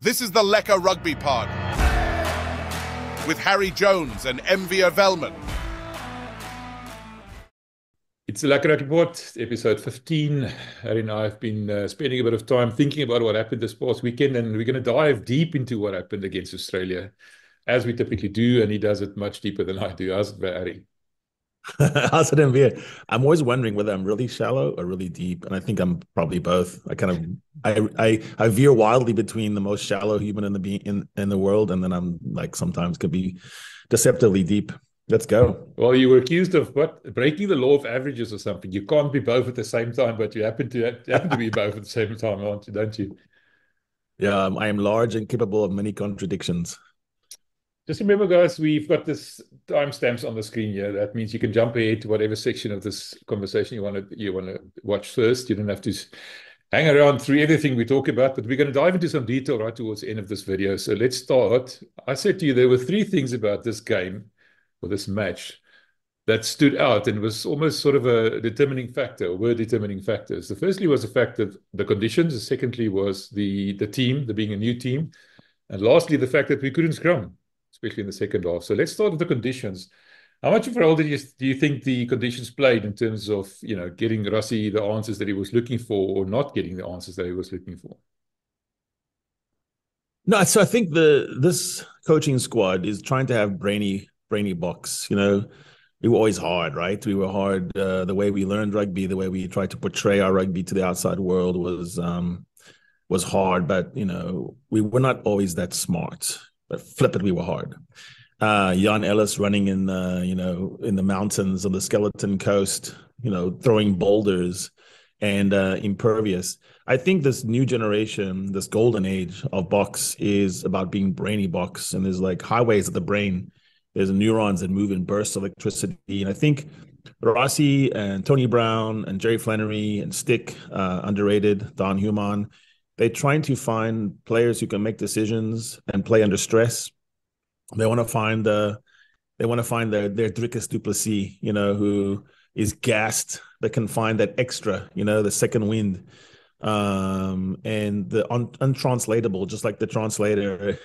This is the Lekker Rugby Pod with Harry Jones and MV Welman. It's the Lekker Rugby Pod, episode 15. Harry and I have been spending a bit of time thinking about what happened this past weekend, and we're going to dive deep into what happened against Australia, as we typically do, and he does it much deeper than I do. How's it, Harry? How's it in here? I'm always wondering whether I'm really shallow or really deep, and I think I'm probably both. I veer wildly between the most shallow human in the world, and then I'm like sometimes could be deceptively deep. Let's go. Well, you were accused of breaking the law of averages or something. You can't be both at the same time, but you happen to be both at the same time, aren't you? Don't you? Yeah, I am large and capable of many contradictions. Just remember, guys, we've got this timestamps on the screen here. That means you can jump ahead to whatever section of this conversation you want to watch first. You don't have to hang around through everything we talk about, but we're going to dive into some detail right towards the end of this video. So let's start. I said to you there were three things about this game or this match that stood out and was almost sort of a determining factor, or were determining factors. The firstly was the fact of the conditions. The secondly was the team, the being a new team. And lastly, the fact that we couldn't scrum, especially in the second half. So let's start with the conditions. How much of a role do you think the conditions played in terms of, getting Rassie the answers that he was looking for or not getting the answers that he was looking for? No, so I think this coaching squad is trying to have brainy Boks. We were always hard, right? We were hard. The way we learned rugby, the way we tried to portray our rugby to the outside world was hard, but we were not always that smart. But flip it, we were hard. Jan Ellis running in the mountains of the Skeleton Coast, throwing boulders and impervious. I think this new generation, this golden age of Boks is about being brainy Boks, and there's like highways of the brain. There's neurons that move in bursts of electricity. And I think Rassie and Tony Brown and Jerry Flannery and Stick, underrated, Don Human, they're trying to find players who can make decisions and play under stress. They want to find their Drickus Duplessis, who is gassed, that can find that extra, the second wind, and the untranslatable, just like the translator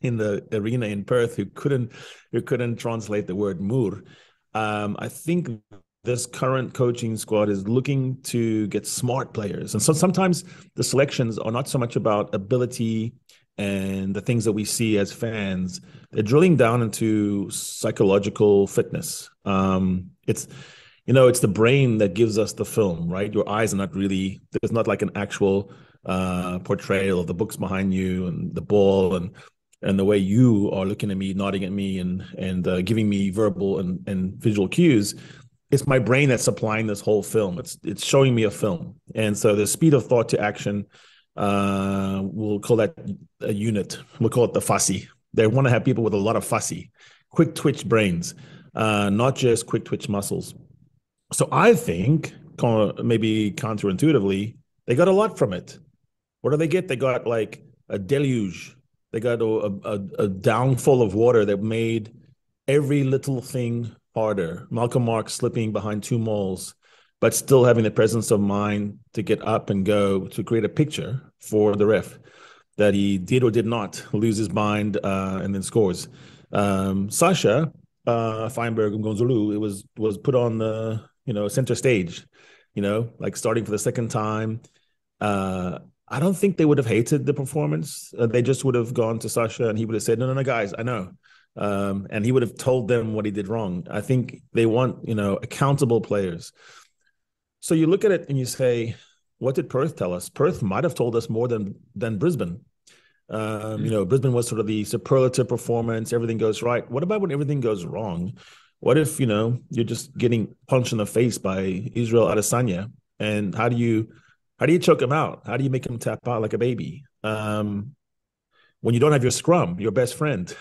in the arena in Perth who couldn't translate the word moor. I think this current coaching squad is looking to get smart players. And so sometimes the selections are not so much about ability and the things that we see as fans. They're drilling down into psychological fitness. It's the brain that gives us the film, right? Your eyes are not really, there's not like an actual portrayal of the books behind you and the ball and the way you are looking at me, nodding at me and giving me verbal and visual cues. It's my brain that's supplying this whole film. It's showing me a film. And so the speed of thought to action, we'll call that a unit. We'll call it the fussy. They want to have people with a lot of fussy, quick twitch brains, not just quick twitch muscles. So I think, maybe counterintuitively, they got a lot from it. What do they get? They got like a deluge. They got a downfall of water that made every little thing harder. Malcolm Marx slipping behind two mauls, but still having the presence of mind to get up and go to create a picture for the ref that he did or did not lose his mind and then scores. Sasha Feinberg and Gonzalo, it was put on the center stage, like starting for the second time. I don't think they would have hated the performance. They just would have gone to Sasha and he would have said, no, guys, I know. And he would have told them what he did wrong. I think they want, accountable players. So you look at it and you say, what did Perth tell us? Perth might have told us more than Brisbane. Brisbane was sort of the superlative performance. Everything goes right. What about when everything goes wrong? What if, you're just getting punched in the face by Israel Adesanya? And how do you choke him out? How do you make him tap out like a baby? When you don't have your scrum, your best friend,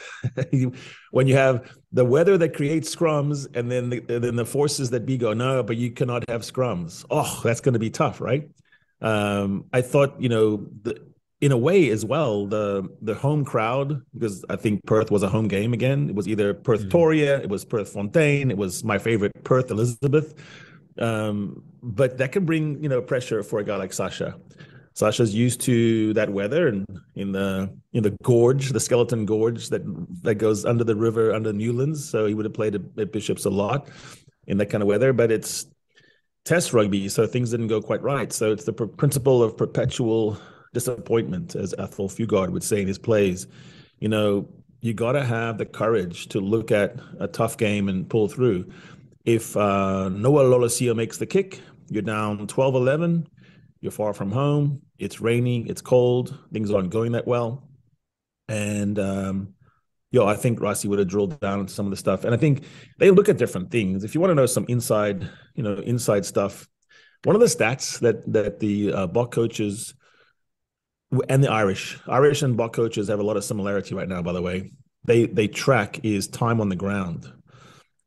when you have the weather that creates scrums and then the forces that be go, no, but you cannot have scrums. Oh, that's going to be tough, right? I thought, in a way as well, the home crowd, because I think Perth was a home game again. It was either Perthtoria, it was Perthfontein, it was my favorite Perth Elizabeth. But that can bring, pressure for a guy like Sasha. Sasha's used to that weather and in the gorge, the skeleton gorge that goes under the river, under Newlands. So he would have played at Bishops a lot in that kind of weather, but it's test rugby, so things didn't go quite right. So it's the principle of perpetual disappointment, as Athol Fugard would say in his plays. You got to have the courage to look at a tough game and pull through. If Noah Lolosio makes the kick, you're down 12-11, you're far from home, it's rainy, it's cold, things aren't going that well. And, I think Rassie would have drilled down into some of the stuff. And I think they look at different things. If you want to know some inside stuff, one of the stats that the Bok coaches and the Irish and Bok coaches have a lot of similarity right now, by the way. They track is time on the ground.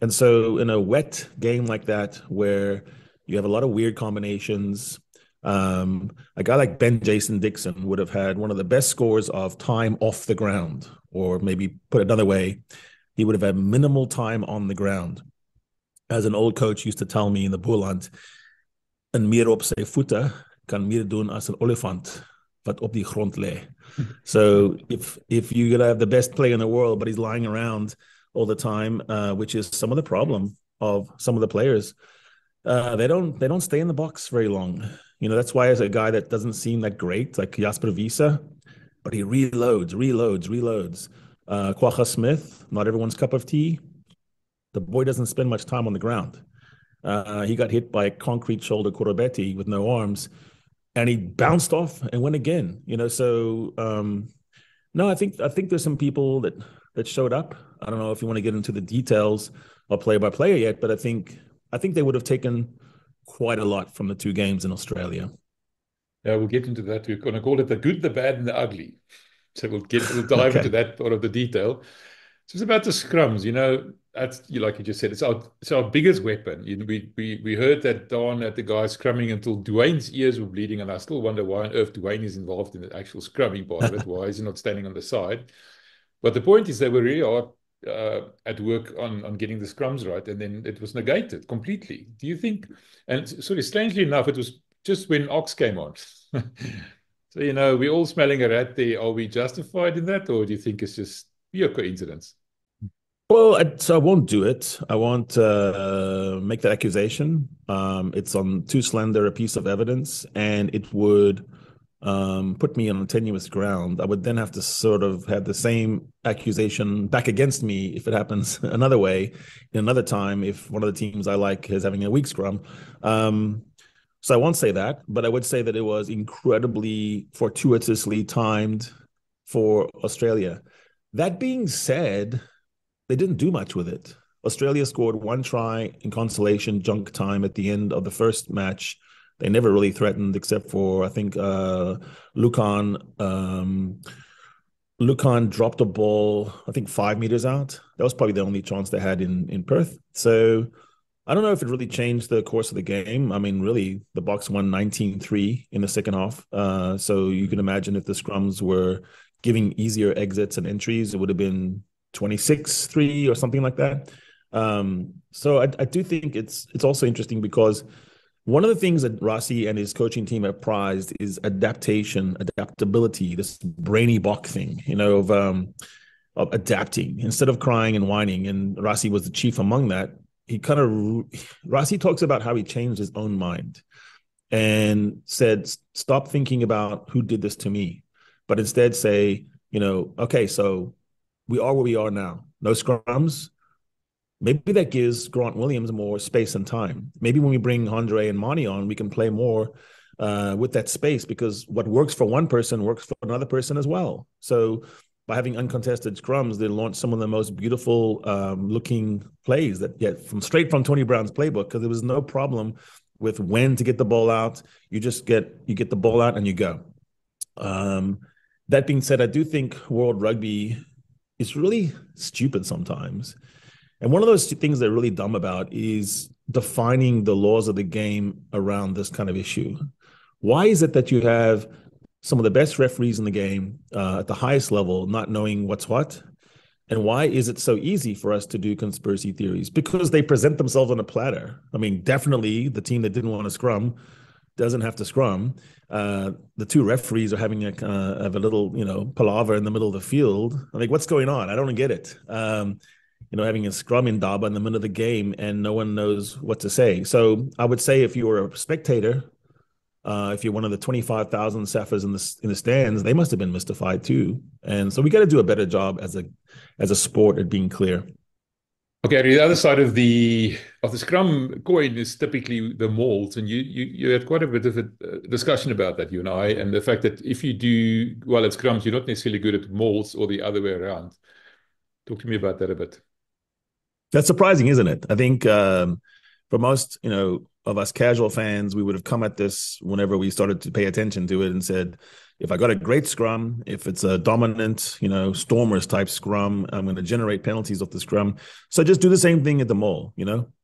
And so in a wet game like that, where you have a lot of weird combinations, a guy like Ben Jason Dixon would have had one of the best scores of time off the ground, or maybe put another way, he would have had minimal time on the ground. As an old coach used to tell me in the Boerland, een meer op sy voete kan meer doen as 'n olifant wat op die grond lê. So if you're going to have the best player in the world, but he's lying around all the time, which is some of the problem of some of the players, they don't stay in the box very long. That's why as a guy that doesn't seem that great, like Jasper Wiese, but he reloads. Kwagga Smith, not everyone's cup of tea. The boy doesn't spend much time on the ground. He got hit by a concrete shoulder Korobetti with no arms, and he bounced off and went again. So no, I think there's some people that showed up. I don't know if you want to get into the details of player by player yet, but I think they would have taken quite a lot from the two games in Australia. Yeah, we'll get into that. We're going to call it the good, the bad, and the ugly. So we'll dive into that part of the detail. So it's about the scrums. That's, like you just said, it's our biggest weapon. We heard that Don at the guys scrumming until Dwayne's ears were bleeding, and I still wonder why on earth Dwayne is involved in the actual scrumming part of it. Why is he not standing on the side? But the point is they were really hard at work on getting the scrums right, and then it was negated completely. Do you think? And sorry, strangely enough, it was just when Ox came on. So we're all smelling a rat there. Are we justified in that, or do you think it's just pure coincidence? Well, so I won't do it. I won't make that accusation. It's on too slender a piece of evidence, and it would put me on tenuous ground. I would then have to sort of have the same accusation back against me if it happens another way, in another time, if one of the teams I like is having a weak scrum. So I won't say that, but I would say that it was incredibly fortuitously timed for Australia. That being said, they didn't do much with it. Australia scored one try in consolation junk time at the end of the first match. They never really threatened, except for, I think, Lucan dropped a ball, I think 5 meters out. That was probably the only chance they had in Perth. So I don't know if it really changed the course of the game. I mean, really, the Boks won 19-3 in the second half. So you can imagine if the scrums were giving easier exits and entries, it would have been 26-3 or something like that. So I do think it's also interesting because one of the things that Rassie and his coaching team have prized is adaptability, this brainy Bok thing, of adapting instead of crying and whining. And Rassie was the chief among that. Rassie talks about how he changed his own mind and said, stop thinking about who did this to me, but instead say, okay, so we are where we are now. No scrums. Maybe that gives Grant Williams more space and time. Maybe when we bring Andre and Manie on, we can play more with that space, because what works for one person works for another person as well. So by having uncontested scrums, they launched some of the most beautiful looking plays that get straight from Tony Brown's playbook, because there was no problem with when to get the ball out. You get the ball out and you go. That being said, I do think World Rugby is really stupid sometimes. And one of those things they're really dumb about is defining the laws of the game around this kind of issue. Why is it that you have some of the best referees in the game at the highest level not knowing what's what? And why is it so easy for us to do conspiracy theories? Because they present themselves on a platter. I mean, definitely the team that didn't want to scrum doesn't have to scrum. The two referees are having have a little, palaver in the middle of the field. I'm like, what's going on? I don't get it. Having a scrum in Daba in the middle of the game and no one knows what to say. So I would say if you were a spectator, if you're one of the 25,000 Saffers in the stands, they must have been mystified too. And so we got to do a better job as a sport at being clear. Okay, the other side of the scrum coin is typically the mauls, and you had quite a bit of a discussion about that, you and I, and the fact that if you do well at scrums, you're not necessarily good at mauls or the other way around. Talk to me about that a bit. That's surprising, isn't it? I think for most, of us casual fans, we would have come at this whenever we started to pay attention to it and said, if I got a great scrum, if it's a dominant, Stormers type scrum, I'm going to generate penalties off the scrum. So just do the same thing at the maul,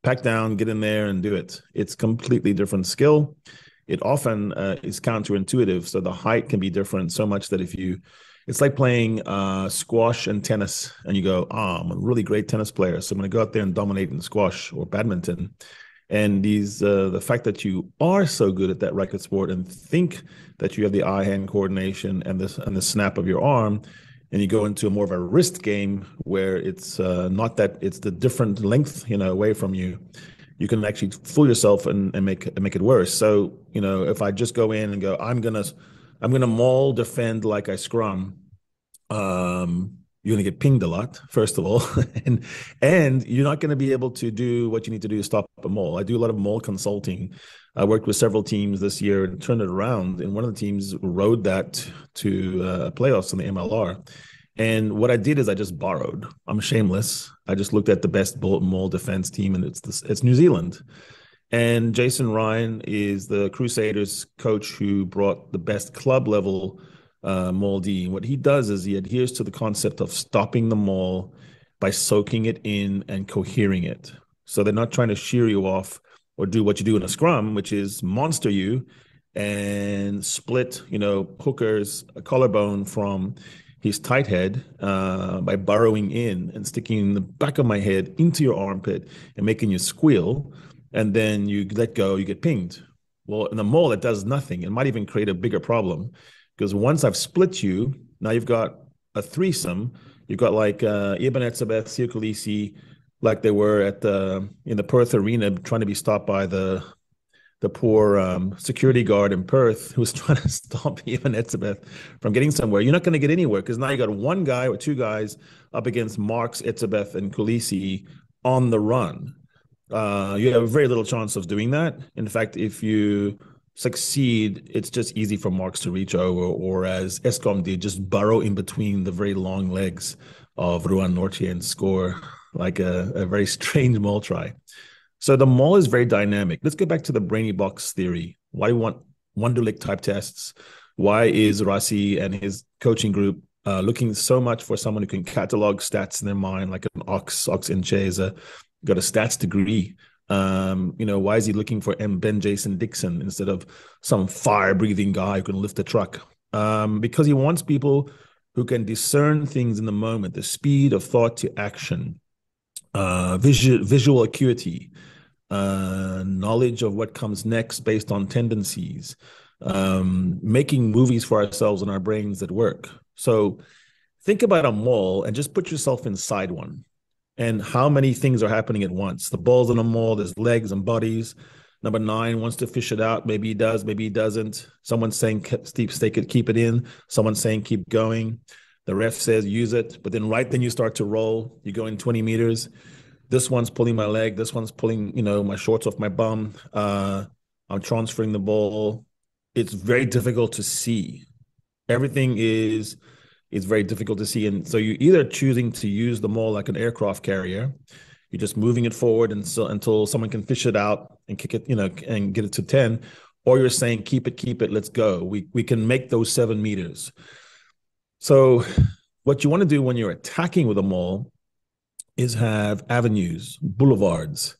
pack down, get in there and do it. It's completely different skill. It often is counterintuitive. So the height can be different so much that it's like playing squash and tennis and you go, I'm a really great tennis player, so I'm going to go out there and dominate in squash or badminton. And the fact that you are so good at that racket sport and think that you have the eye-hand coordination and the snap of your arm, and you go into more of a wrist game where it's not that, it's the different length, away from you. You can actually fool yourself and make it worse. So, if I just go in and go, I'm gonna maul defend like I scrum, you're going to get pinged a lot, first of all, and you're not going to be able to do what you need to do to stop a maul. I do a lot of maul consulting. I worked with several teams this year and turned it around, and one of the teams rode that to playoffs in the MLR. And what I did is I just borrowed. I'm shameless. I just looked at the best maul defense team, and it's New Zealand. And Jason Ryan is the Crusaders coach who brought the best club level maul D. What he does is he adheres to the concept of stopping the maul by soaking it in and cohering it. So they're not trying to shear you off or do what you do in a scrum, which is monster you and split, Hooker's collarbone from his tight head by burrowing in and sticking the back of my head into your armpit and making you squeal. And then you let go, you get pinged. Well, in the maul, it does nothing. It might even create a bigger problem. Because once I've split you, now you've got a threesome. You've got like Ibn Etzebeth, Sir Khaleesi, like they were in the Perth arena trying to be stopped by the poor security guard in Perth who was trying to stop Ibn Etzebeth from getting somewhere. You're not going to get anywhere because now you got one guy or two guys up against Marks, Etzebeth, and Khaleesi on the run. You have very little chance of doing that. In fact, if you succeed, it's just easy for Marks to reach over, or as Eskom did, just burrow in between the very long legs of Ruan Nortje and score like a very strange maul try. So the maul is very dynamic. Let's get back to the brainy box theory. Why do we want Wonderlic type tests? Why is Rassie and his coaching group looking so much for someone who can catalog stats in their mind, like an Ox Inche got a stats degree? Why is he looking for Ben Jason Dixon instead of some fire-breathing guy who can lift a truck? Because he wants people who can discern things in the moment, the speed of thought to action, visual acuity, knowledge of what comes next based on tendencies, making movies for ourselves in our brains that work. So think about a maul and just put yourself inside one. And how many things are happening at once? The ball's on a maul, there's legs and bodies. Number 9 wants to fish it out. Maybe he does, maybe he doesn't. Someone's saying stake it, keep it in. Someone's saying keep going. The ref says use it. But then right then you start to roll. You go in 20 meters. This one's pulling my leg. This one's pulling, my shorts off my bum. I'm transferring the ball. It's very difficult to see. Everything is very difficult to see. And so you're either choosing to use the maul like an aircraft carrier. You're just moving it forward until someone can fish it out and kick it, and get it to 10. Or you're saying, keep it, let's go. We can make those 7 meters. So what you want to do when you're attacking with a maul is have avenues, boulevards.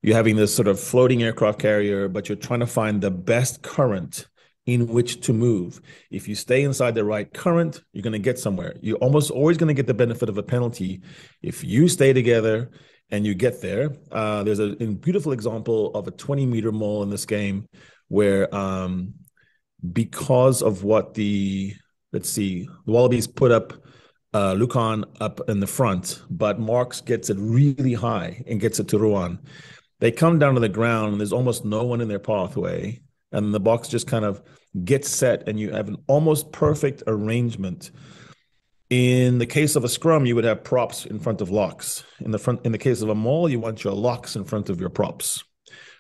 You're having this sort of floating aircraft carrier, but you're trying to find the best current in which to move. If you stay inside the right current, you're going to get somewhere. You're almost always going to get the benefit of a penalty if you stay together and you get there. There's a beautiful example of a 20-meter maul in this game where because of what the Wallabies put up Lucan up in the front, but Marks gets it really high and gets it to Ruan. They come down to the ground and there's almost no one in their pathway. And the Boks just kind of get set and you have an almost perfect arrangement. In the case of a scrum, you would have props in front of locks. In the case of a maul, you want your locks in front of your props.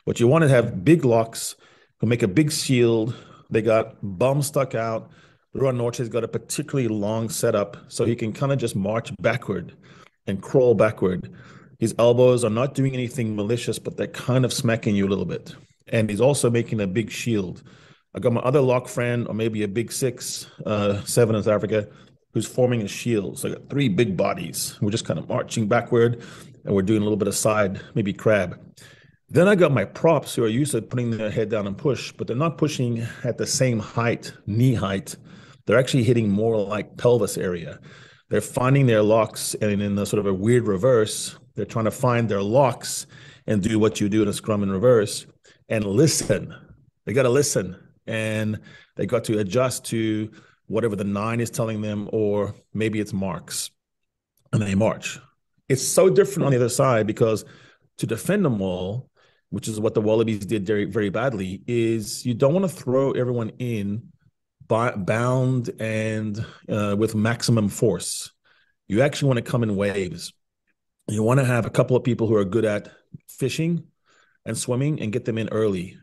What you want to have big locks who make a big shield. They got bum stuck out. Ruan Norte's got a particularly long setup, so he can kind of just march backward and crawl backward. His elbows are not doing anything malicious, but they're kind of smacking you a little bit. And he's also making a big shield. I got my other lock friend, or maybe a big 6, 7 in South Africa, who's forming a shield. So I got 3 big bodies. We're just kind of marching backward, and we're doing a little bit of side, maybe crab. Then I got my props who are used to putting their head down and push, but they're not pushing at the same height, knee height. They're actually hitting more like pelvis area. They're finding their locks, and in a sort of a weird reverse, they're trying to find their locks and do what you do in a scrum in reverse and listen. They got to listen, and they got to adjust to whatever the 9 is telling them, or maybe it's Marks, and they march. It's so different on the other side because to defend them all, which is what the Wallabies did very, very badly, is you don't want to throw everyone in bound and with maximum force. You actually want to come in waves. You want to have a couple of people who are good at fishing and swimming and get them in early.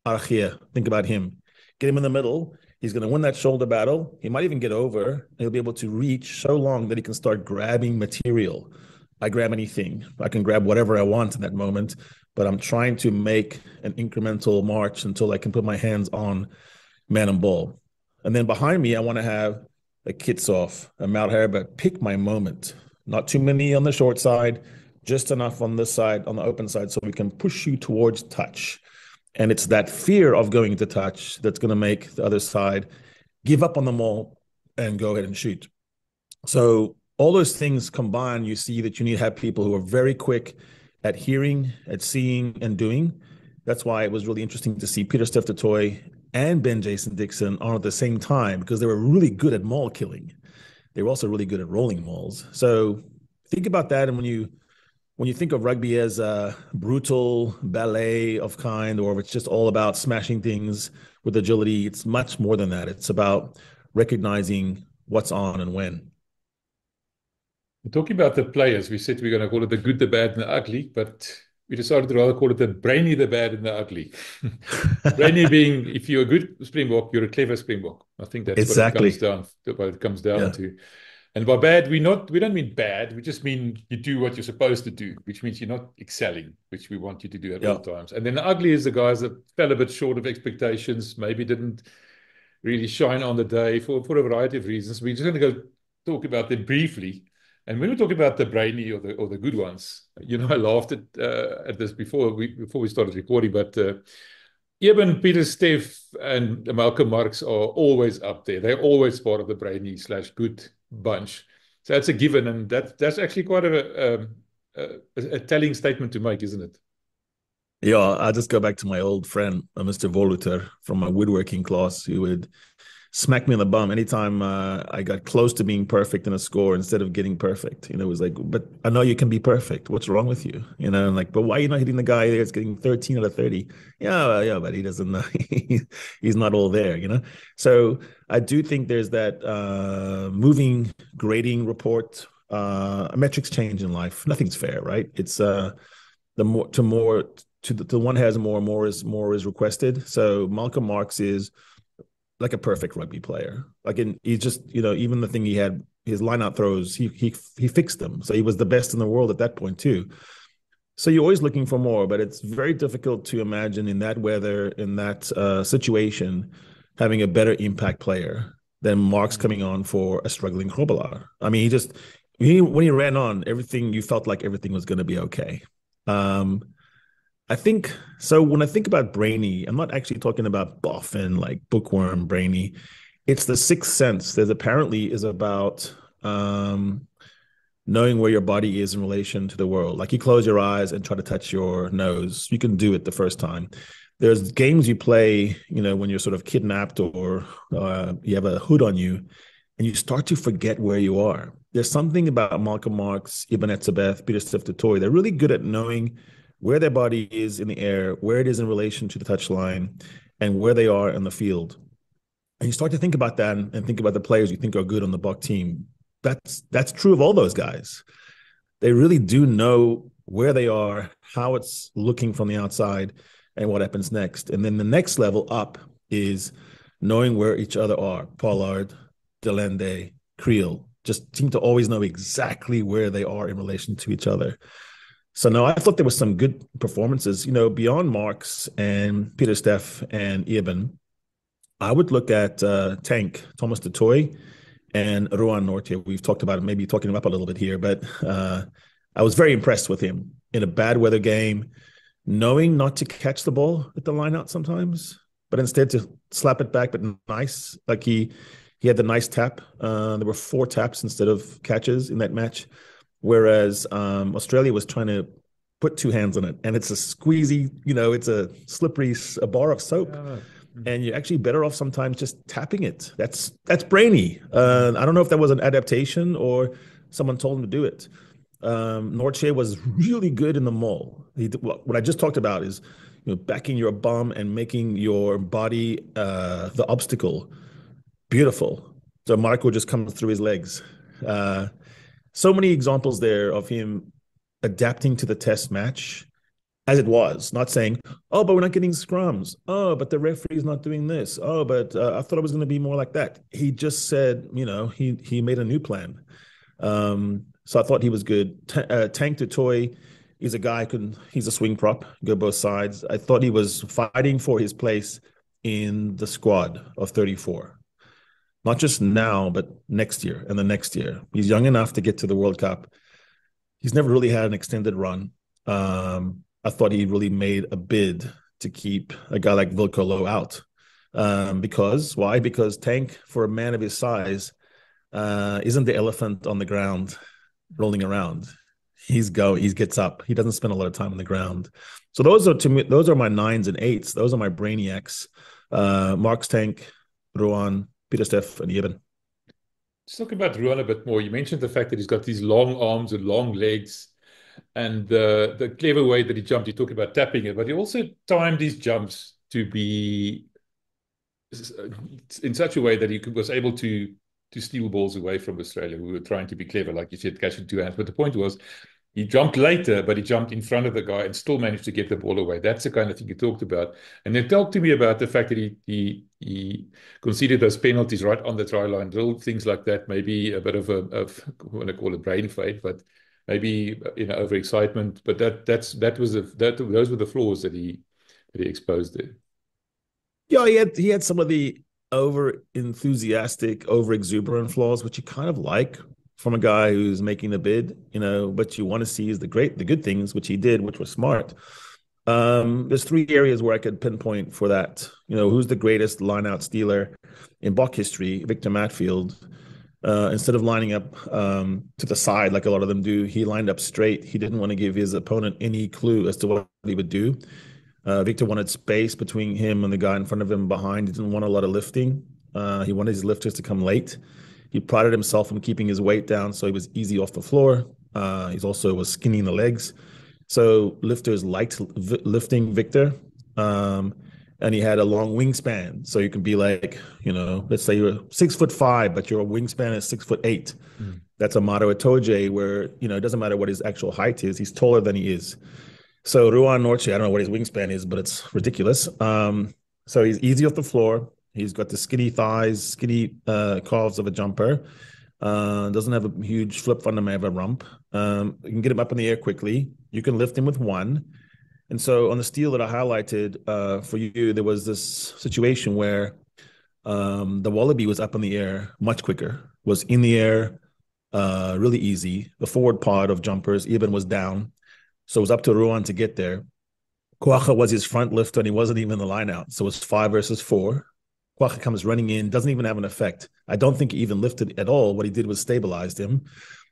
Archia, think about him. Get him in the middle. He's going to win that shoulder battle. He might even get over, and he'll be able to reach so long that he can start grabbing material. I grab anything. I can grab whatever I want in that moment, but I'm trying to make an incremental march until I can put my hands on man and ball. And then behind me, I want to have a Kitsoff, a Malher, but pick my moment. Not too many on the short side, just enough on this side, on the open side, so we can push you towards touch. And it's that fear of going to touch that's going to make the other side give up on the maul and go ahead and shoot. So all those things combined, you see that you need to have people who are very quick at hearing, at seeing, and doing. That's why it was really interesting to see Peter Steph-Toy and Ben Jason Dixon on at the same time, because they were really good at maul killing. They were also really good at rolling mauls. So think about that. And when you think of rugby as a brutal ballet of kind, or if it's just all about smashing things with agility, it's much more than that. It's about recognizing what's on and when. We're talking about the players. We said we're going to call it the good, the bad, and the ugly, but we decided to rather call it the brainy, the bad, and the ugly. Brainy being, if you're a good Springbok, you're a clever Springbok. I think that's exactly what it comes down to. And by bad, we don't mean bad. We just mean you do what you're supposed to do, which means you're not excelling, which we want you to do at all times. And then the ugly is the guys that fell a bit short of expectations, maybe didn't really shine on the day for a variety of reasons. We're just going to go talk about them briefly. And when we talk about the brainy or the good ones, I laughed at this before we started recording, but Eben, Peter, Steph, and Malcolm Marx are always up there. They're always part of the brainy/good bunch. So that's a given, and that's actually quite a telling statement to make, isn't it? Yeah, I'll just go back to my old friend, Mr. Voluter, from my woodworking class, who would smack me in the bum anytime I got close to being perfect in a score instead of getting perfect. It was like, but I know you can be perfect. What's wrong with you? And like, but why are you not hitting the guy that's getting 13 out of 30? Yeah, but he doesn't know. He's not all there, So I do think there's that moving grading report. Metrics change in life. Nothing's fair, right? It's the one has more is requested. So Malcolm Marx is like a perfect rugby player. He's just, even the thing he had, his line-out throws, he fixed them. So he was the best in the world at that point too. So you're always looking for more, but it's very difficult to imagine in that weather, in that situation, having a better impact player than Marx coming on for a struggling Grobbelaar. I mean, when he ran on, you felt like everything was going to be okay. I think so. When I think about brainy, I'm not actually talking about boffin like bookworm brainy. It's the sixth sense that apparently is about knowing where your body is in relation to the world. Like you close your eyes and try to touch your nose. You can do it the first time. there's games you play, when you're sort of kidnapped or you have a hood on you, and you start to forget where you are. There's something about Malcolm Marx, Ibn Etzebeth, Pieter-Steph du Toit. They're really good at knowing where their body is in the air, where it is in relation to the touchline, and where they are in the field. And you start to think about that and think about the players you think are good on the Bok team. That's true of all those guys. They really do know where they are, how it's looking from the outside, and what happens next. And then the next level up is knowing where each other are. Pollard, Delende, Creel just seem to always know exactly where they are in relation to each other. So no, I thought there was some good performances, beyond Marx and Pieter-Steph and Eben. I would look at Tank, Thomas du Toit, and Ruan Nortje. We've talked about it, maybe talking him up a little bit here, but I was very impressed with him in a bad weather game, knowing not to catch the ball at the line out sometimes, but instead to slap it back, but nice. Like he had the nice tap. There were 4 taps instead of catches in that match, whereas Australia was trying to put 2 hands on it, and it's a squeezy, it's a slippery, a bar of soap. And you're actually better off sometimes just tapping it. That's brainy. I don't know if that was an adaptation or someone told him to do it. Nortje was really good in the maul. What I just talked about is, backing your bum and making your body the obstacle. Beautiful. So Marco just comes through his legs. So many examples there of him adapting to the test match as it was, not saying, oh, but we're not getting scrums. Oh, but the referee's not doing this. Oh, but I thought it was going to be more like that. He just said, he made a new plan. So I thought he was good. Tank du Toit, he's a guy, he's a swing prop, go both sides. I thought he was fighting for his place in the squad of 34. Not just now, but next year and the next year. He's young enough to get to the World Cup. He's never really had an extended run. I thought he really made a bid to keep a guy like Wilco Louw out. Why? Because Tank, for a man of his size, isn't the elephant on the ground rolling around. He gets up. He doesn't spend a lot of time on the ground. So those are my 9s and 8s. Those are my brainiacs. Marx, Tank, Ruan, Pieter-Steph, and Eben. Let's talk about Ruan a bit more. You mentioned the fact that he's got these long arms and long legs, and the clever way that he jumped. You talked about tapping it, but he also timed his jumps to be in such a way that he was able to steal balls away from Australia, who were trying to be clever, like you said, catching 2 hands. But the point was, he jumped later, but he jumped in front of the guy and still managed to get the ball away. That's the kind of thing you talked about. And then talk to me about the fact that he conceded those penalties right on the try line, little things like that, maybe a bit of I want to call it brain fade, but maybe overexcitement. But those were the flaws that he exposed there. Yeah, he had some of the over enthusiastic, over exuberant flaws, which you kind of like from a guy who's making a bid, but you want to see is the good things, which he did, which was smart. There's 3 areas where I could pinpoint for that. Who's the greatest line-out stealer in Bok history? Victor Matfield. Instead of lining up to the side like a lot of them do, he lined up straight. He didn't want to give his opponent any clue as to what he would do. Victor wanted space between him and the guy in front of him behind. He didn't want a lot of lifting. He wanted his lifters to come late. He prided himself on keeping his weight down, so he was easy off the floor. He also was skinny in the legs. So lifters liked lifting Victor. And he had a long wingspan. So you can be like, let's say you're 6'5", but your wingspan is 6'8". That's a motto Itoje where, it doesn't matter what his actual height is. He's taller than he is. So Ruan Nortje, I don't know what his wingspan is, but it's ridiculous. So he's easy off the floor. He's got the skinny thighs, skinny calves of a jumper. Doesn't have a huge flip fundamental rump. You can get him up in the air quickly. You can lift him with 1. And so on the steal that I highlighted for you, there was this situation where the Wallaby was up in the air much quicker, was in the air really easy. The forward pod of jumpers, Eben was down. So it was up to Ruan to get there. Kwacha was his front lifter, and he wasn't even in the line out. So it's 5 versus 4. Kwacha comes running in, doesn't even have an effect. I don't think he even lifted at all. What he did was stabilized him.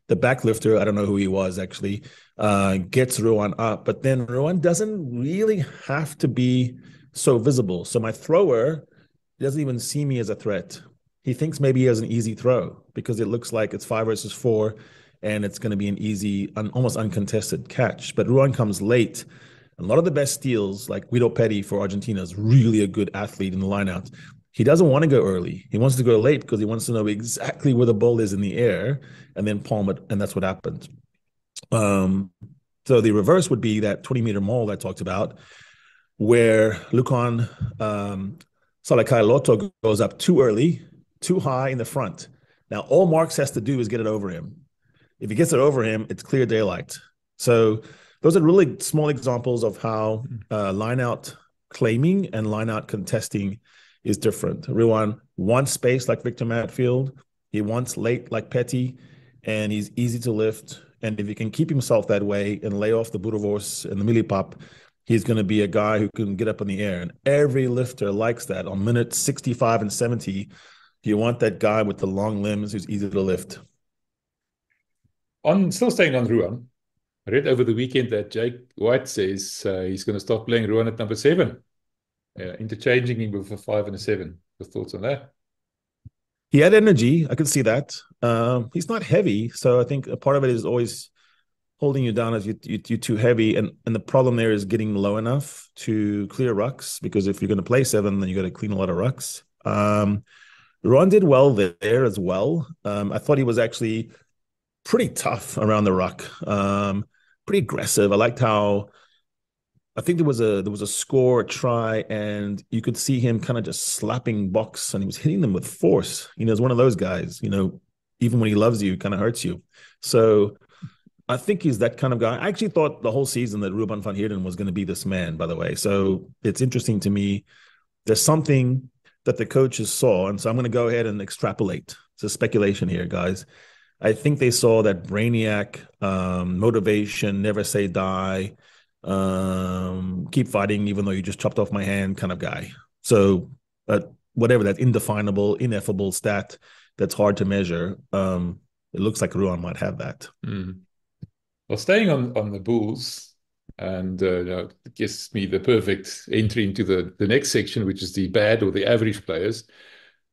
The back lifter, I don't know who he was actually, gets Ruan up. But then Ruan doesn't really have to be so visible. So my thrower doesn't even see me as a threat. He thinks maybe he has an easy throw because it looks like it's 5 versus 4 and it's going to be an easy, almost uncontested catch. But Ruan comes late. A lot of the best steals, like Guido Petty for Argentina, is really a good athlete in the lineout. He doesn't want to go early. He wants to go late because he wants to know exactly where the ball is in the air and then palm it, and that's what happens. So the reverse would be that 20-meter maul I talked about, where Lucan Salakai Loto goes up too early, too high in the front. Now, all Marks has to do is get it over him. If he gets it over him, it's clear daylight. So those are really small examples of how line-out claiming and line-out contesting is different. Ruan wants space like Victor Matfield. He wants late like Petty, and he's easy to lift. And if he can keep himself that way and lay off the Boerewors and the Millipap, he's going to be a guy who can get up in the air. And every lifter likes that. On minutes 65 and 70, you want that guy with the long limbs who's easy to lift. Still staying on Ruan, I read over the weekend that Jake White says he's going to start playing Ruan at number 7, interchanging him with a 5 and a 7. Your thoughts on that? He had energy. I could see that. He's not heavy, so I think a part of it is always holding you down as you're too heavy. And the problem there is getting low enough to clear rucks, because if you're going to play 7, then you got to clean a lot of rucks. Ron did well there as well. I thought he was actually pretty tough around the ruck, pretty aggressive. I liked how, I think there was a score, a try, and you could see him kind of just slapping Boks, and he was hitting them with force. He's one of those guys, even when he loves you, kind of hurts you. So I think he's that kind of guy. I actually thought the whole season that Ruben van Heerden was going to be this man, by the way. So it's interesting to me. There's something that the coaches saw, and so I'm going to go ahead and extrapolate. It's a speculation here, guys. I think they saw that brainiac, motivation, never say die, keep fighting even though you just chopped off my hand kind of guy. So whatever that indefinable, ineffable stat that's hard to measure, it looks like Ruan might have that. Well, staying on the Bulls, and it gives me the perfect entry into the next section, which is the bad or the average players.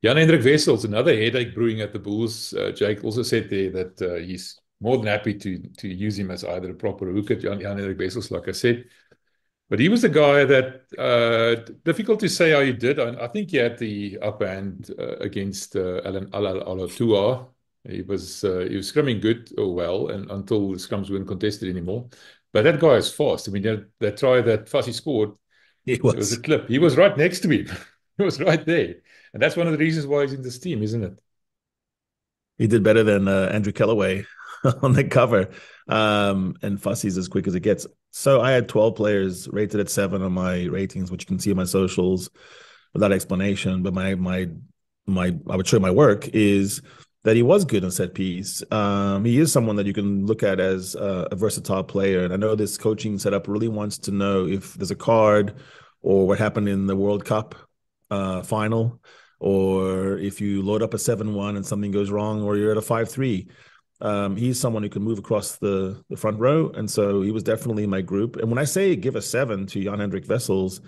Jan-Hendrik Wessels, another headache brewing at the Bulls. Jake also said there that he's more than happy to use him as either a proper hooker, Jan-Hendrik Wessels, like I said. But he was the guy that, difficult to say how he did. I think he had the upper hand against Alan Alatua. He was scrumming good or well, and until the scrums weren't contested anymore. But that guy is fast. I mean, that try that Fassie scored, it was a clip. He was right next to him. He was right there. And that's one of the reasons why he's in this team, isn't it? He did better than Andrew Kellaway on the cover. And Fassie's as quick as it gets. So I had 12 players rated at 7 on my ratings, which you can see on my socials without explanation. But I would show my work is that he was good on set piece. He is someone that you can look at as a versatile player. And I know this coaching setup really wants to know if there's a card or what happened in the World Cup final, or if you load up a 7-1 and something goes wrong, or you're at a 5-3. He's someone who can move across the front row. And so he was definitely in my group. And when I say give a 7 to Jan-Hendrik Wessels,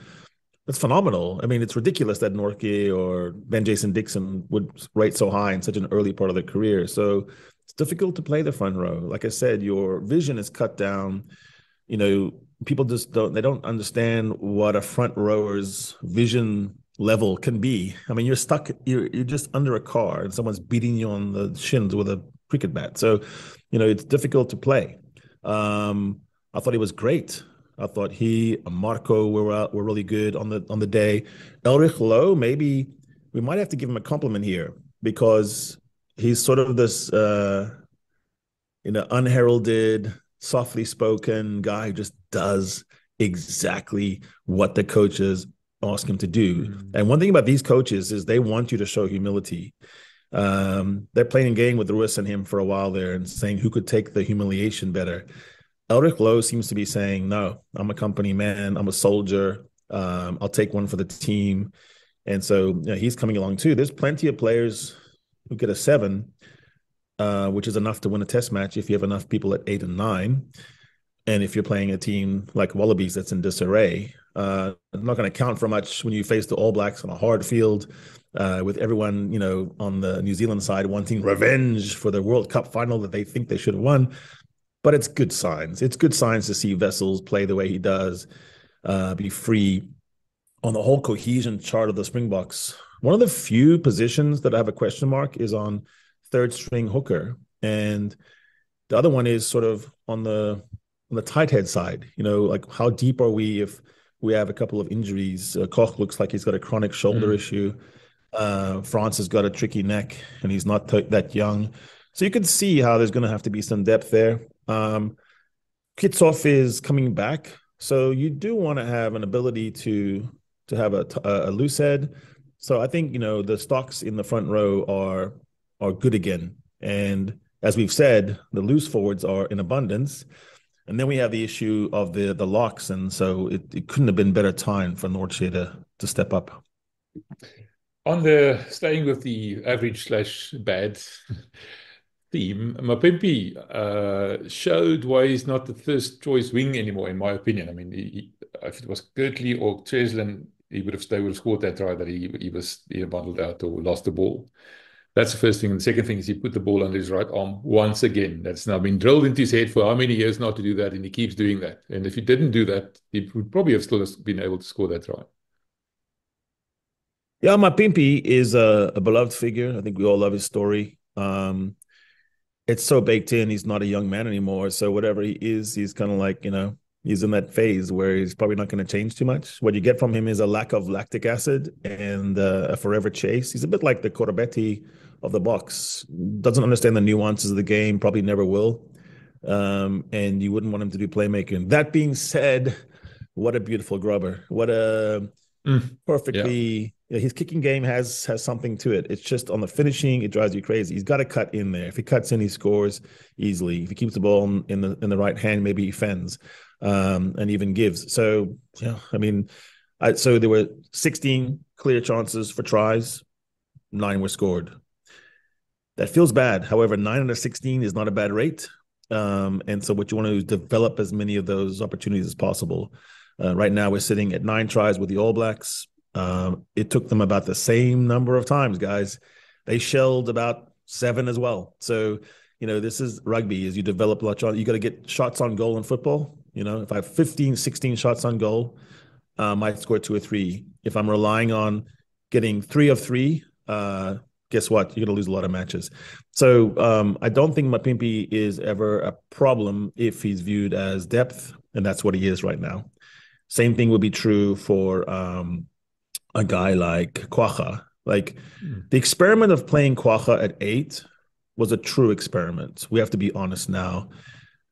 that's phenomenal. I mean, it's ridiculous that Norke or Ben Jason Dixon would rate so high in such an early part of their career. So it's difficult to play the front row. Like I said, your vision is cut down. People just don't understand what a front rower's vision level can be. I mean, you're stuck, you're just under a car and someone's beating you on the shins with a cricket bat. So, it's difficult to play. I thought he was great. I thought he and Marco were really good on the day. Elrich Lowe, maybe we might have to give him a compliment here, because he's sort of this, unheralded, softly spoken guy who just does exactly what the coaches ask him to do. Mm-hmm. And one thing about these coaches is they want you to show humility. They're playing a game with Ruiz and him for a while there and saying who could take the humiliation better. Elrich Lowe seems to be saying, no, I'm a company man. I'm a soldier. I'll take one for the team. And so he's coming along too. There's plenty of players who get a 7, which is enough to win a test match if you have enough people at 8 and 9. And if you're playing a team like Wallabies that's in disarray, not going to count for much when you face the All Blacks on a hard field, with everyone, on the New Zealand side wanting revenge for the World Cup final that they think they should have won. But it's good signs. It's good signs to see Wessels play the way he does, be free on the whole cohesion chart of the Springboks. One of the few positions that I have a question mark is on third string hooker. And the other one is sort of on the tight head side, like how deep are we if we have a couple of injuries? Koch looks like he's got a chronic shoulder issue. France has got a tricky neck and he's not that young. So you can see how there's going to have to be some depth there. Kitshoff is coming back. So you do want to have an ability to have a loose head. So I think, the stocks in the front row are good again. And as we've said, the loose forwards are in abundance. And then we have the issue of the locks. And so it couldn't have been better time for Nordshe to step up. On staying with the average/bad theme, Mapimpi showed why he's not the first choice wing anymore, in my opinion. I mean, if it was Kirtley or Cheslin, they would have scored that try that he was bundled out or lost the ball. That's the first thing. And the second thing is he put the ball under his right arm once again. That's now been drilled into his head for how many years not to do that, and he keeps doing that. And if he didn't do that, he would probably have still been able to score that try. Yeah, Mapimpi is a beloved figure. I think we all love his story. It's so baked in. He's not a young man anymore. So whatever he is, he's kind of like, he's in that phase where he's probably not going to change too much. What you get from him is a lack of lactic acid and a forever chase. He's a bit like the Corbetti of the Boks. Doesn't understand the nuances of the game, probably never will. And you wouldn't want him to do playmaking. That being said, what a beautiful grubber. What a perfectly... Yeah, his kicking game has something to it. It's just on the finishing, it drives you crazy. He's got to cut in there. If he cuts in, he scores easily. If he keeps the ball in the right hand, maybe he fends and even gives. So, yeah, I mean, so there were 16 clear chances for tries, 9 were scored. That feels bad. However, 9 out of 16 is not a bad rate. And so what you want to do is develop as many of those opportunities as possible. Right now, we're sitting at 9 tries with the All Blacks. It took them about the same number of times, guys. They shelled about 7 as well. So, this is rugby. As you develop a lot, you got to get shots on goal in football. If I have 15, 16 shots on goal, I might score 2 or 3. If I'm relying on getting 3 of 3, guess what? You're going to lose a lot of matches. So I don't think Mapimpi is ever a problem if he's viewed as depth, and that's what he is right now. Same thing would be true for a guy like Kwacha. Like the experiment of playing Kwacha at 8 was a true experiment. We have to be honest now.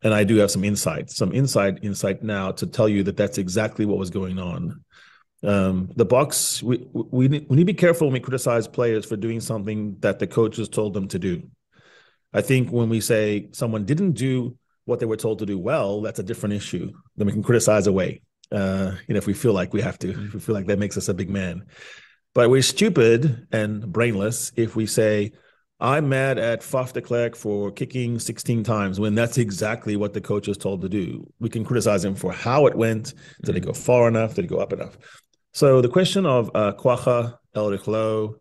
And I do have some insight now to tell you that that's exactly what was going on. The Boks, we need to be careful when we criticize players for doing something that the coaches told them to do. I think when we say someone didn't do what they were told to do well, that's a different issue. Then we can criticize away. If we feel like we have to, if we feel like that makes us a big man. But we're stupid and brainless if we say, I'm mad at Faf de Klerk for kicking 16 times when that's exactly what the coach was told to do. We can criticize him for how it went. Did it go far enough? Did it go up enough? So the question of Kwacha, Elrich Lowe,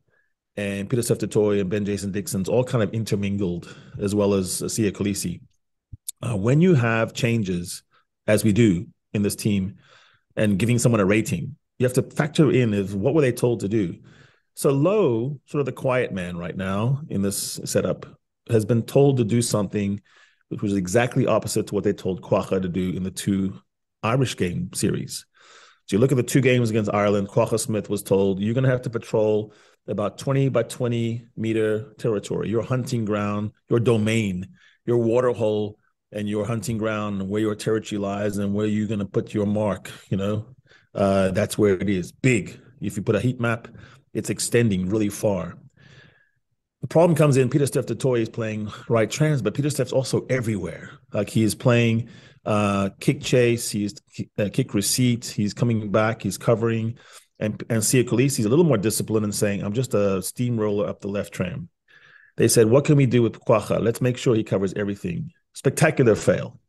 and Peter Seftotoy and Ben Jason Dixon's all kind of intermingled, as well as Siya Kolisi. When you have changes, as we do in this team, and giving someone a rating, you have to factor in is what were they told to do? So Lowe, sort of the quiet man right now in this setup, has been told to do something which was exactly opposite to what they told Kwacha to do in the 2 Irish game series. So you look at the 2 games against Ireland, Kwacha Smith was told, you're going to have to patrol about 20 by 20 meter territory, your hunting ground, your domain, your water hole, and your hunting ground, where your territory lies and where you're going to put your mark, that's where it is. Big. If you put a heat map, it's extending really far. The problem comes in, Peter Seftotoy is playing right trans, but Peter Steph's also everywhere. Like he is playing kick chase, he's kick receipt, he's coming back, he's covering. And Siya Kolisi is a little more disciplined in saying, I'm just a steamroller up the left tram. They said, what can we do with Kwacha? Let's make sure he covers everything. Spectacular fail.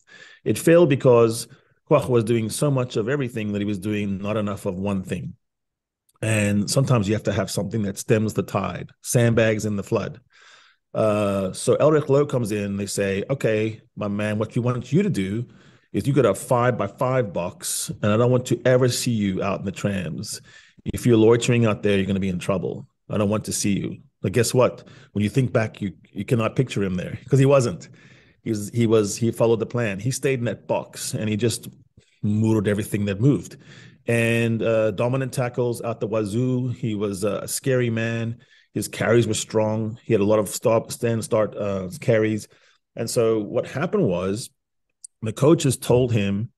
It failed because Kwagga was doing so much of everything that he was doing not enough of one thing. And sometimes you have to have something that stems the tide, sandbags in the flood. So Elric Lowe comes in, they say, okay, my man, what we want you to do is you got a 5x5 box, and I don't want to ever see you out in the trams. If you're loitering out there, you're going to be in trouble. I don't want to see you. But guess what? When you think back, you cannot picture him there because he wasn't. He followed the plan. He stayed in that box and he just moored everything that moved. And dominant tackles out the wazoo. He was a scary man. His carries were strong. He had a lot of stand-start carries. And so what happened was the coaches told him,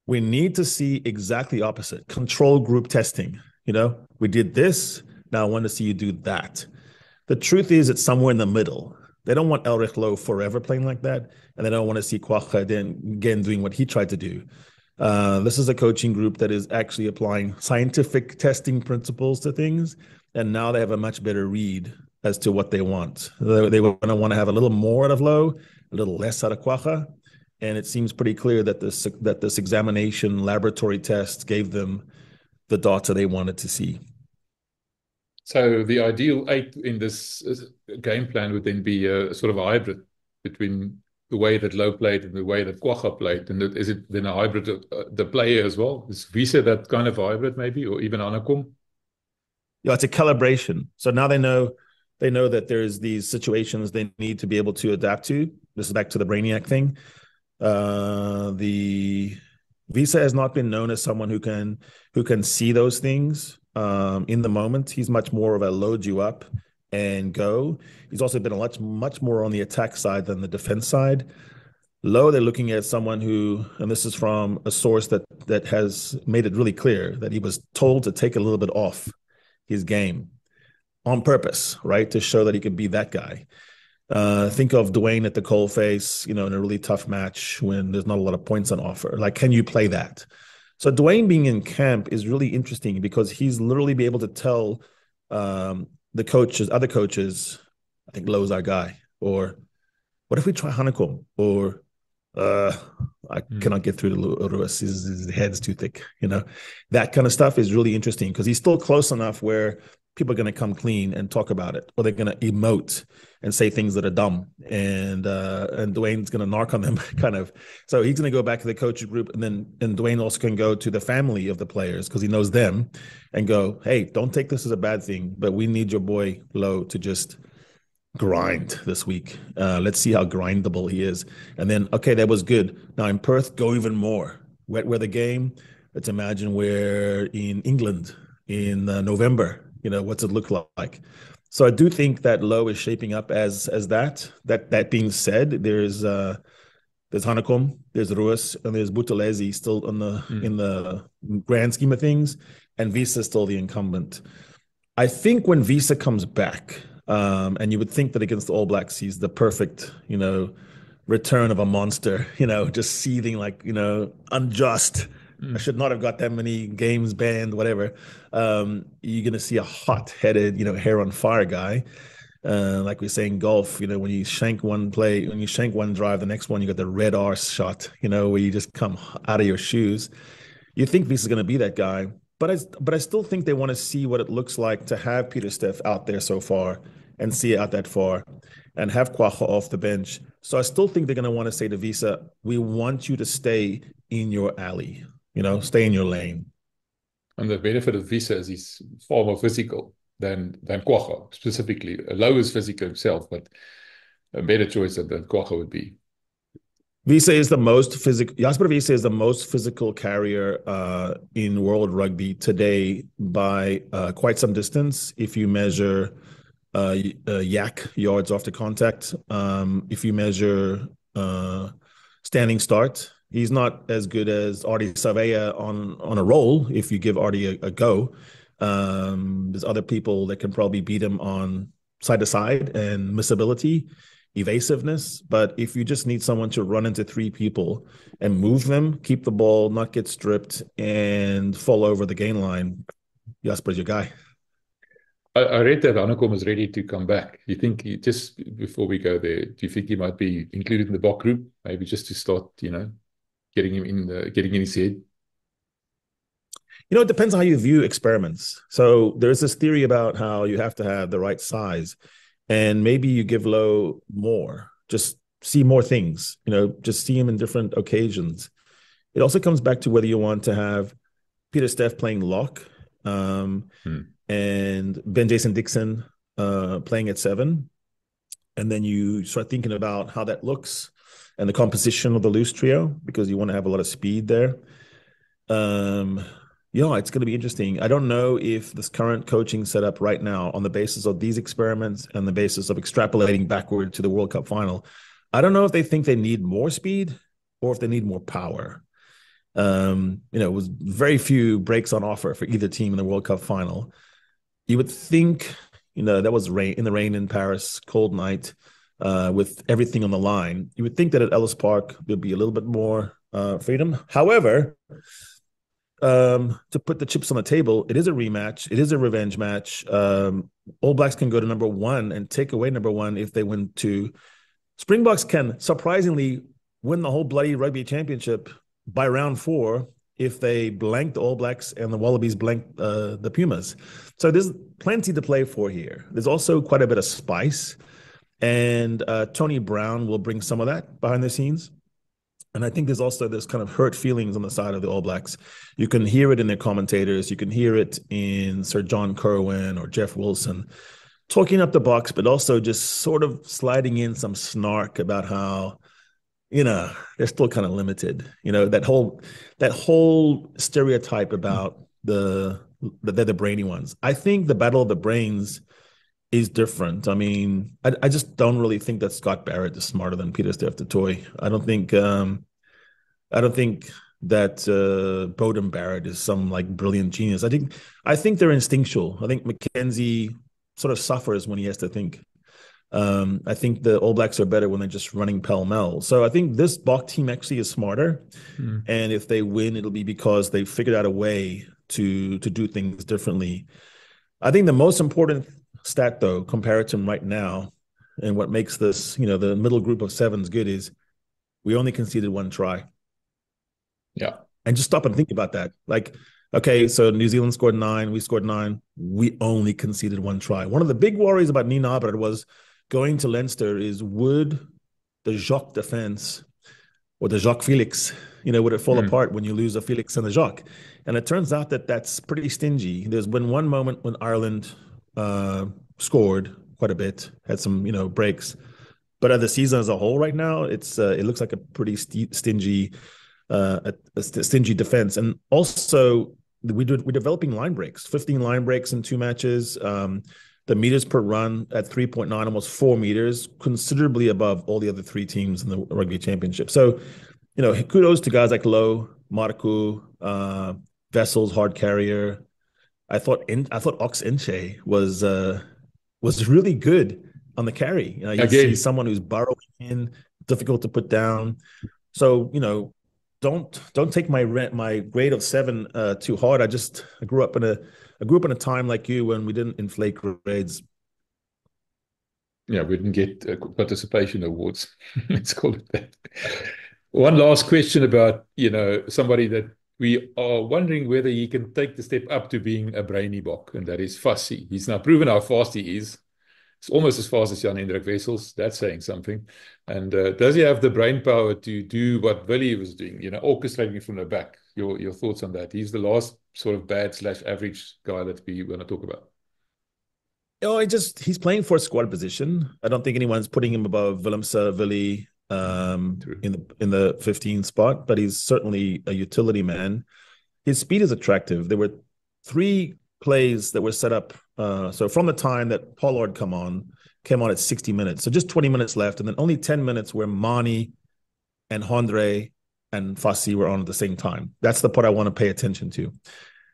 we need to see exactly opposite. Control group testing. We did this. Now I want to see you do that. The truth is it's somewhere in the middle. They don't want Elric Lowe forever playing like that. And they don't want to see Kwagga then again doing what he tried to do. This is a coaching group that is actually applying scientific testing principles to things. And now they have a much better read as to what they want. They want to have a little more out of Lowe, a little less out of Kwagga. And it seems pretty clear that this examination laboratory test gave them the data they wanted to see. So the ideal 8 in this game plan would then be a sort of a hybrid between the way that Lowe played and the way that Kwagga played. And is it then a hybrid of the player as well? Is Wiese that kind of hybrid maybe, or even Anakom? Yeah, it's a calibration. So now they know that there's these situations they need to be able to adapt to. This is back to the Brainiac thing. The Wiese has not been known as someone who can see those things in the moment. He's much more of a load you up and go. He's also been much more on the attack side than the defense side. Lowe, they're looking at someone who, and this is from a source that has made it really clear that he was told to take a little bit off his game on purpose, right? To show that he could be that guy. Think of Dwayne at the coalface, in a really tough match when there's not a lot of points on offer. Like, can you play that? So Dwayne being in camp is really interesting because he's literally be able to tell the coaches, other coaches, I think Lowe's our guy. Or what if we try Hanekom? Or I cannot get through to Lewis. His head's too thick. That kind of stuff is really interesting because he's still close enough where people are going to come clean and talk about it, or they're going to emote and say things that are dumb. And Dwayne's going to narc on them kind of. So he's going to go back to the coaching group, and Dwayne also can go to the family of the players because he knows them and go, hey, don't take this as a bad thing, but we need your boy Lowe to just grind this week. Let's see how grindable he is. And then, okay, that was good. Now in Perth, go even more. Wet weather game. Let's imagine we're in England in November. What's it look like? So I do think that Lowe is shaping up as that. That being said, there's Hanekom, there's Ruiz, and there's Buthelezi still in the grand scheme of things, and Wiese is still the incumbent. I think when Wiese comes back, and you would think that against the All Blacks, he's the perfect, return of a monster, just seething like, unjust. I should not have got that many games banned, whatever. You're going to see a hot-headed, hair on fire guy. Like we say in golf, when you shank one drive, the next one, you got the red arse shot, where you just come out of your shoes. You think Wiese is going to be that guy. But I still think they want to see what it looks like to have Pieter-Steph out there so far and see it out that far and have Kwagga off the bench. So I still think they're going to want to say to Wiese, we want you to stay in your alley, stay in your lane. And the benefit of Wiese is he's far more physical than Kwagga, specifically. Lowe is physical himself, but a better choice than Kwagga would be. Wiese is the most physical. Jasper Wiese is the most physical carrier in world rugby today by quite some distance. If you measure yak, yards after contact, if you measure standing start, he's not as good as Artie Savea on a roll. If you give Artie a go, there's other people that can probably beat him on side to side and missability, evasiveness. But if you just need someone to run into three people and move them, keep the ball, not get stripped, and fall over the gain line, Jasper's your guy. I read that Hanekom is ready to come back. You think, just before we go there, do you think he might be included in the Bok group? Maybe just to start, getting him getting in his head. It depends on how you view experiments. So there's this theory about how you have to have the right size, and maybe you give Low more, just see more things, just see him in different occasions. It also comes back to whether you want to have Peter Steff playing lock, and Ben Jason Dixon playing at 7. And then you start thinking about how that looks and the composition of the loose trio, because you want to have a lot of speed there. It's going to be interesting. I don't know if this current coaching setup right now, on the basis of these experiments and the basis of extrapolating backward to the World Cup final, I don't know if they think they need more speed or if they need more power. It was very few breaks on offer for either team in the World Cup final. You would think, that was in the rain in Paris, cold night, with everything on the line. You would think that at Ellis Park, there'd be a little bit more freedom. However, to put the chips on the table, it is a rematch. It is a revenge match. All Blacks can go to number 1 and take away number 1 if they win 2. Springboks can surprisingly win the whole bloody Rugby Championship by round 4 if they blank the All Blacks and the Wallabies blank the Pumas. So there's plenty to play for here. There's also quite a bit of spice, and Tony Brown will bring some of that behind the scenes. And I think there's also this kind of hurt feelings on the side of the All Blacks. You can hear it in their commentators. You can hear it in Sir John Kerwin or Jeff Wilson talking up the Boks, but also just sort of sliding in some snark about how, they're still kind of limited. That whole stereotype about they're the brainy ones. I think the battle of the brains is different. I mean, I just don't really think that Scott Barrett is smarter than Peter Steff du Toit. I don't think that Bowden Barrett is some brilliant genius. I think they're instinctual. I think McKenzie sort of suffers when he has to think. I think the All Blacks are better when they're just running pell-mell. So I think this Bok team actually is smarter. And if they win, it'll be because they figured out a way to do things differently. I think the most important stat, though, comparison right now, and what makes this, the middle group of 7s good, is we only conceded 1 try. Yeah. And just stop and think about that. Okay, so New Zealand scored 9, we scored 9, we only conceded 1 try. One of the big worries about Nina Aberd was going to Leinster is, would the Jacques defense or the Jacques Felix, would it fall apart when you lose a Felix and a Jacques? And it turns out that that's pretty stingy. There's been one moment when Ireland scored quite a bit, had some, breaks. But at the season as a whole right now, it looks like a pretty stingy defense. And also, we're developing line breaks, 15 line breaks in 2 matches. The meters per run at 3.9, almost 4 meters, considerably above all the other 3 teams in the Rugby Championship. So, kudos to guys like Lowe, Maraku, Vessels, hard carrier. I thought Ox Inche was really good on the carry. He's someone who's burrowing in, difficult to put down. So, don't take my grade of 7 too hard. I grew up in a time like you when we didn't inflate grades. Yeah, we didn't get participation awards. Let's call it that. One last question about, somebody that we are wondering whether he can take the step up to being a brainy Bok, and that is Rassie. He's now proven how fast he is. It's almost as fast as Jan-Hendrik Wessels. That's saying something. And does he have the brain power to do what Willie was doing, orchestrating from the back? Your thoughts on that? He's the last sort of bad/average guy that we want to talk about. He's playing for a squad position. I don't think anyone's putting him above Willemse, Willie, in the 15 spot, but he's certainly a utility man. His speed is attractive. There were 3 plays that were set up. So from the time that Pollard came on at 60 minutes. So just 20 minutes left, and then only 10 minutes where Manie and Andre and Rassie were on at the same time. That's the part I want to pay attention to.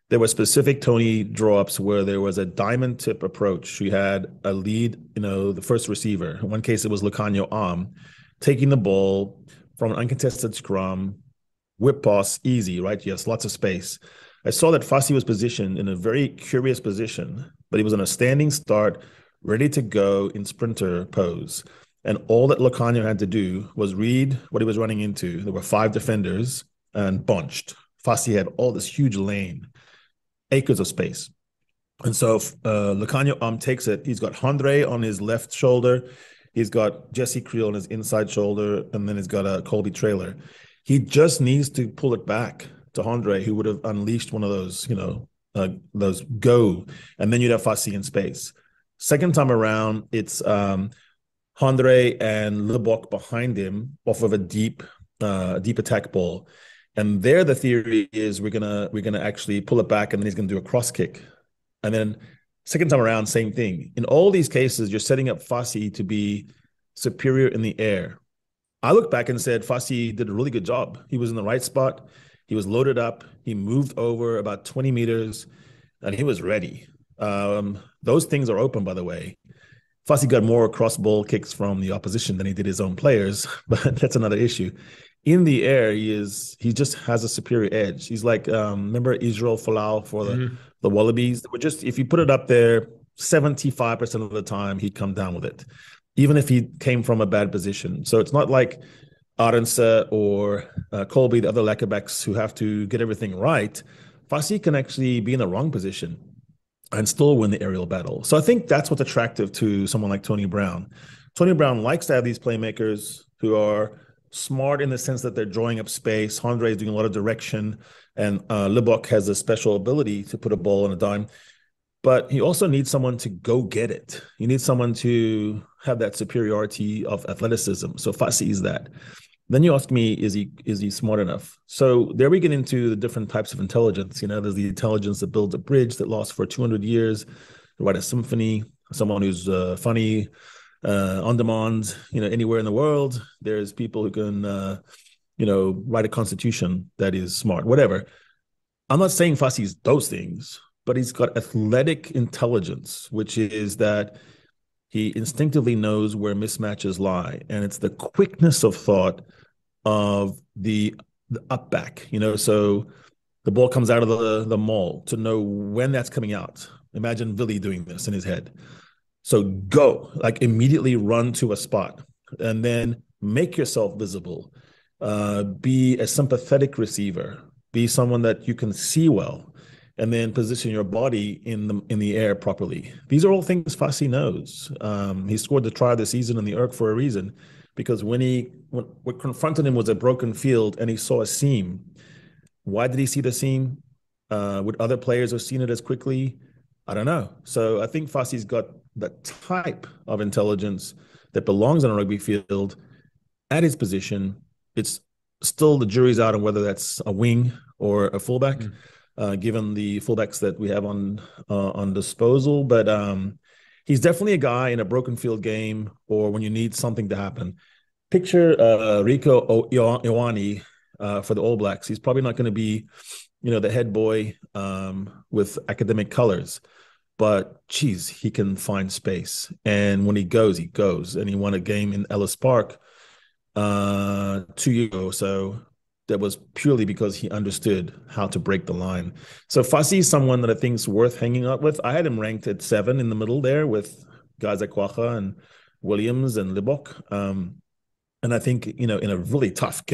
There were specific Tony draw-ups where there was a diamond tip approach. You had a lead, the first receiver. In one case, it was Lucanio Arm, taking the ball from an uncontested scrum, whip pass, easy, right? Yes, lots of space. I saw that Fassie was positioned in a very curious position, but he was on a standing start, ready to go in sprinter pose. And all that Lukhanyo had to do was read what he was running into. There were 5 defenders and bunched. Fassie had all this huge lane, acres of space. And so Lukhanyo takes it. He's got Andre on his left shoulder. He's got Jesse Creel on his inside shoulder, and then he's got a Colby trailer. He just needs to pull it back to Andre, who would have unleashed one of those, those go, and then you'd have Fassie in space. Second time around, it's Andre and Lebok behind him off of a deep attack ball. And there the theory is we're gonna actually pull it back, and then he's gonna do a cross kick. And then second time around, same thing. In all these cases, you're setting up Fassie to be superior in the air. I look back and said Fassie did a really good job. He was in the right spot. He was loaded up. He moved over about 20 meters, and he was ready. Those things are open, by the way. Fassie got more cross ball kicks from the opposition than he did his own players, but that's another issue. In the air, he just has a superior edge. He's like, remember Israel Folau for the Wallabies? If you put it up there, 75% of the time, he'd come down with it, even if he came from a bad position. So it's not like Arendse or Colby, the other lackerbacks who have to get everything right. Fassie can actually be in the wrong position and still win the aerial battle. So I think that's what's attractive to someone like Tony Brown. Tony Brown likes to have these playmakers who are smart in the sense that they're drawing up space. Andre is doing a lot of direction, and Lebok has a special ability to put a ball on a dime. But he also needs someone to go get it. You need someone to have that superiority of athleticism. So Fassie is that. Then you ask me, is he smart enough? So there we get into the different types of intelligence. There's the intelligence that builds a bridge that lasts for 200 years, write a symphony, someone who's funny, on demand, anywhere in the world. There's people who can, write a constitution that is smart, whatever. I'm not saying Fassie's those things, but he's got athletic intelligence, which is that he instinctively knows where mismatches lie. And it's the quickness of thought of the up back, so the ball comes out of the maul to know when that's coming out. Imagine Billy doing this in his head. So go, like immediately run to a spot and then make yourself visible. Be a sympathetic receiver. Be someone that you can see well, and then position your body in the air properly. These are all things Fassie knows. He scored the try of the season in the ERC for a reason, because what confronted him was a broken field and he saw a seam. Why did he see the seam? Would other players have seen it as quickly? I don't know. So I think Fassie's got the type of intelligence that belongs on a rugby field at his position. It's still the jury's out on whether that's a wing or a fullback, given the fullbacks that we have on disposal. But he's definitely a guy in a broken field game or when you need something to happen. Picture Rico Ioane for the All Blacks. He's probably not going to be, the head boy with academic colors. But, geez, he can find space. And when he goes. And he won a game in Ellis Park 2 years ago. So that was purely because he understood how to break the line. So Fassie is someone that I think is worth hanging out with. I had him ranked at 7 in the middle there with guys like Kwacha and Williams and Lebok. And I think, in a really tough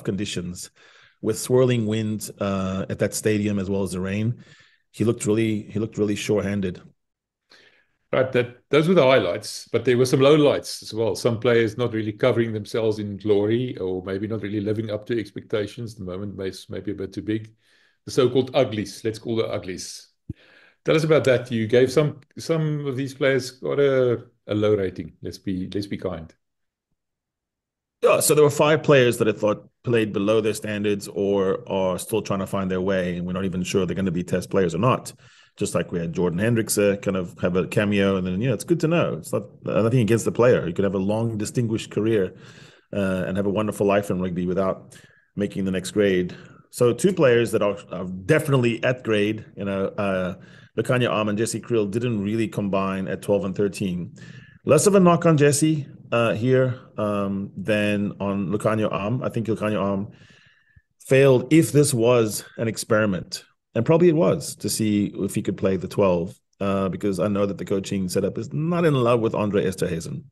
conditions with swirling wind at that stadium as well as the rain, he looked really sure-handed. Right, those were the highlights, but there were some lowlights as well. Some players not really covering themselves in glory, or maybe not really living up to expectations. The moment maybe a bit too big. The so-called uglies. Let's call them uglies. Tell us about that. You gave some of these players got a low rating. Let's be kind. Yeah, so there were 5 players that I thought played below their standards or are still trying to find their way, and we're not even sure they're going to be test players or not. Just like we had Jordan Hendricks kind of have a cameo, and then, it's good to know. It's not nothing against the player. You could have a long, distinguished career and have a wonderful life in rugby without making the next grade. So 2 players that are definitely at grade, Lukhanyo and Jesse Creel didn't really combine at 12 and 13. Less of a knock on Jesse here than on Lukhanyo. I think Lukhanyo failed if this was an experiment. And probably it was, to see if he could play the 12, because I know that the coaching setup is not in love with Andre Esterhuizen.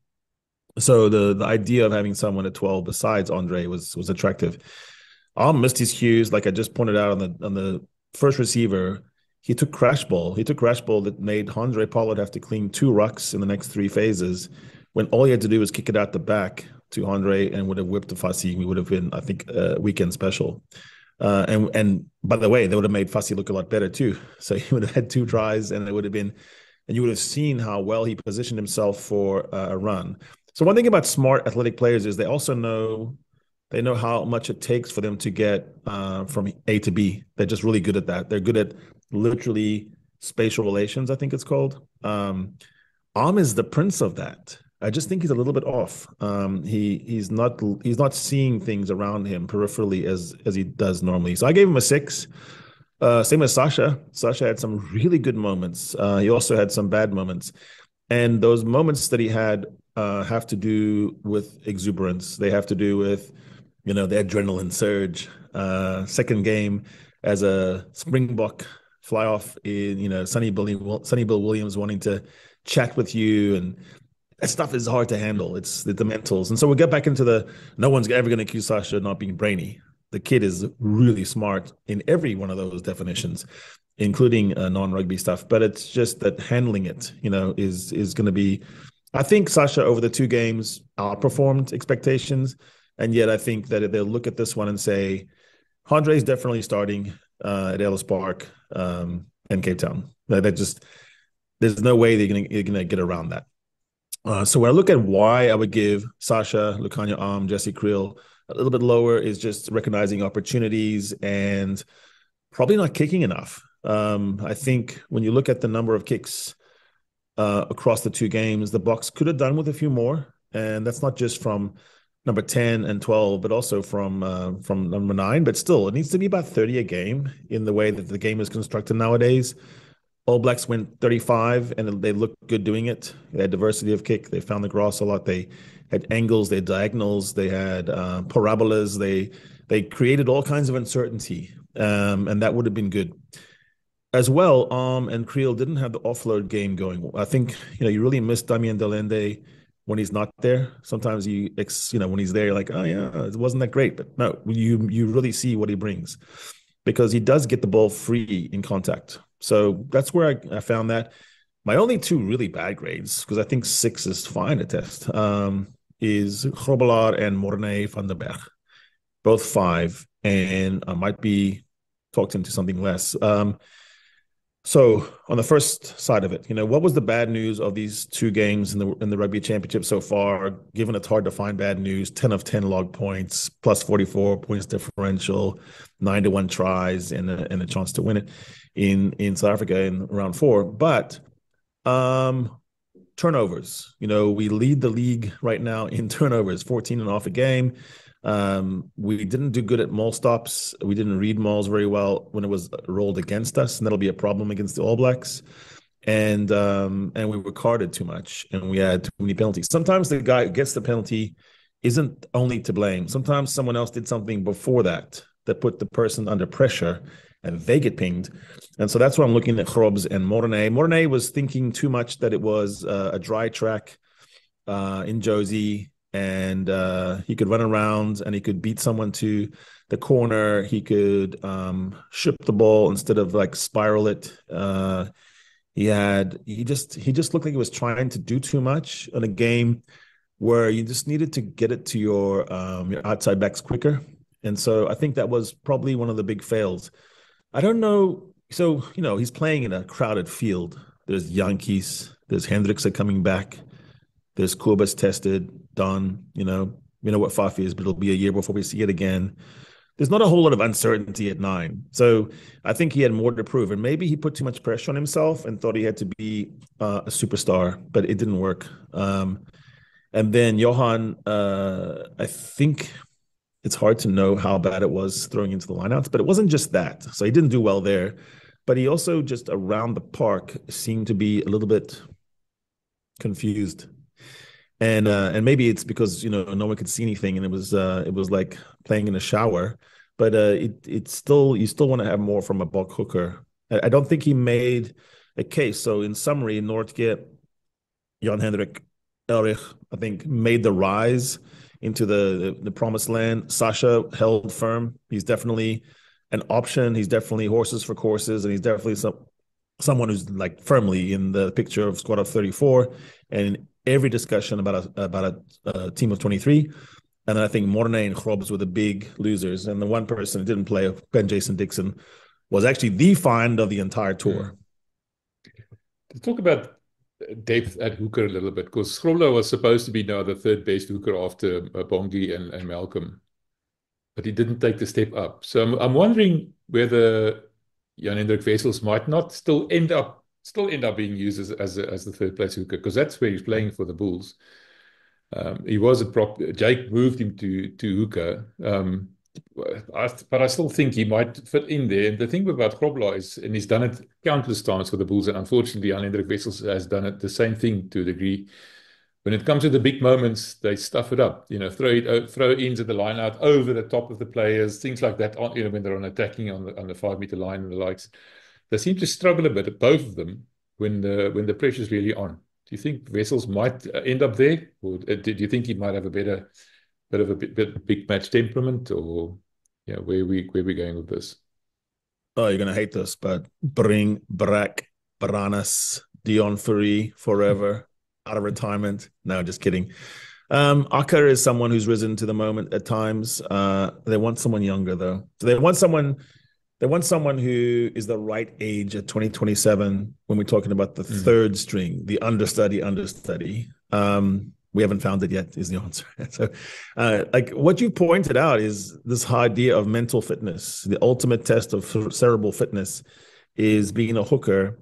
So the idea of having someone at 12 besides Andre was attractive. Missed his cues, like I just pointed out on the first receiver. He took crash ball. He took crash ball that made Andre Pollard have to clean 2 rucks in the next 3 phases, when all he had to do was kick it out the back to Andre and would have whipped the Fassi. We would have been, I think, weekend special. And by the way, they would have made Fassi look a lot better too. So he would have had 2 tries, and it would have been, and you would have seen how well he positioned himself for a run. So one thing about smart athletic players is they also know how much it takes for them to get from A to B. They're just really good at that. They're good at literally spatial relations, I think it's called. Is the prince of that. I just think he's a little bit off. He's not seeing things around him peripherally as he does normally. So I gave him a 6. Same as Sasha. Sasha had some really good moments. He also had some bad moments. And those moments that he had have to do with exuberance. They have to do with, the adrenaline surge. Second game as a Springbok fly off in, Sonny Bill Williams wanting to chat with you, and that stuff is hard to handle. It's the mentals. And so we get back into no one's ever going to accuse Sasha of not being brainy. The kid is really smart in every one of those definitions, including non-rugby stuff. But it's just that handling it, is going to be, I think Sasha over the 2 games outperformed expectations. And yet I think that they'll look at this one and say, Andre's definitely starting at Ellis Park and Cape Town. There's no way they're going to get around that. So when I look at why I would give Sasha, Lukhanyo Jesse Creel a little bit lower, is just recognizing opportunities and probably not kicking enough. I think when you look at the number of kicks across the 2 games, the Boks could have done with a few more. And that's not just from number 10 and 12, but also from number 9. But still, it needs to be about 30 a game in the way that the game is constructed nowadays. All Blacks went 35, and they looked good doing it. They had diversity of kick. They found the grass a lot. They had angles. They had diagonals. They had parabolas. They created all kinds of uncertainty, and that would have been good. As well, and Creel didn't have the offload game going. I think, you really miss Damian Delende when he's not there. Sometimes when he's there, you're like, oh yeah, it wasn't that great. But no, you really see what he brings, because he does get the ball free in contact. So that's where I found that. My only 2 really bad grades, because I think 6 is fine to test, is Grobelaar and Morne van der Berg. Both 5, and I might be talked into something less. So on the first side of it, what was the bad news of these 2 games in the Rugby Championship so far? Given it's hard to find bad news, 10 of 10 log points, plus 44 points differential, 9-1 tries, and a chance to win it in South Africa in round 4. But turnovers, we lead the league right now in turnovers, 14.5 a game. We didn't do good at maul stops. We didn't read mauls very well when it was rolled against us, and that'll be a problem against the All Blacks. And we were carded too much, and we had too many penalties. Sometimes the guy who gets the penalty isn't only to blame. Sometimes someone else did something before that put the person under pressure, and they get pinged. And so that's why I'm looking at Grobs and Morne. Morne was thinking too much that it was a dry track in Josie, and he could run around and he could beat someone to the corner. He could ship the ball instead of spiral it. He just looked like he was trying to do too much in a game where you just needed to get it to your outside backs quicker. And so I think that was probably one of the big fails. I don't know. So, he's playing in a crowded field. There's Yankees, there's Hendrikse coming back. There's Kobus tested, done, what Fafi is, but it'll be a year before we see it again. There's not a whole lot of uncertainty at 9. So I think he had more to prove. And maybe he put too much pressure on himself and thought he had to be a superstar, but it didn't work. And then Johan, I think it's hard to know how bad it was throwing into the lineouts, but it wasn't just that. So he didn't do well there. But he also just around the park seemed to be a little bit confused. And maybe it's because no one could see anything, and it was like playing in a shower. but it's still, you still want to have more from a Bok hooker. I don't think he made a case. So in summary, Noordke, Jan-Hendrik, Elrich, I think, made the rise into the promised land. Sasha held firm. He's definitely an option. He's definitely horses for courses, and he's definitely someone who's like firmly in the picture of squad of 34 and in every discussion about a team of 23. And then I think Mornay and Grobs were the big losers. And the one person who didn't play, Ben Jason Dixon, was actually the find of the entire tour. To talk about depth at hooker a little bit, because Grobler was supposed to be now the third best hooker after Bongi and Malcolm, but he didn't take the step up. So I'm wondering whether Jan-Hendrik Wessels might not still end up being used as the third place hooker, because that's where he's playing for the Bulls. He was Jake moved him to hooker, but I still think he might fit in there. And the thing about Grobler is, and he's done it countless times for the Bulls, and unfortunately Jan-Hendrik Wessels has done it the same thing to a degree. When it comes to the big moments, they stuff it up. Throw ins at the line out over the top of the players, things like that. When they're on attacking on the 5-meter line and the likes, they seem to struggle a bit, both of them, when the pressure's really on. Do you think Wessels might end up there, or do you think he might have a bit of a big match temperament, or where we going with this? Oh, you're gonna hate this, but bring Brack, Baranas, Dion Fourie forever out of retirement. No, just kidding. Akker is someone who's risen to the moment at times. They want someone younger though. So they want someone who is the right age at 2027 when we're talking about the third string, the understudy. We haven't found it yet, is the answer. So like what you pointed out is this idea of mental fitness. The ultimate test of cerebral fitness is being a hooker,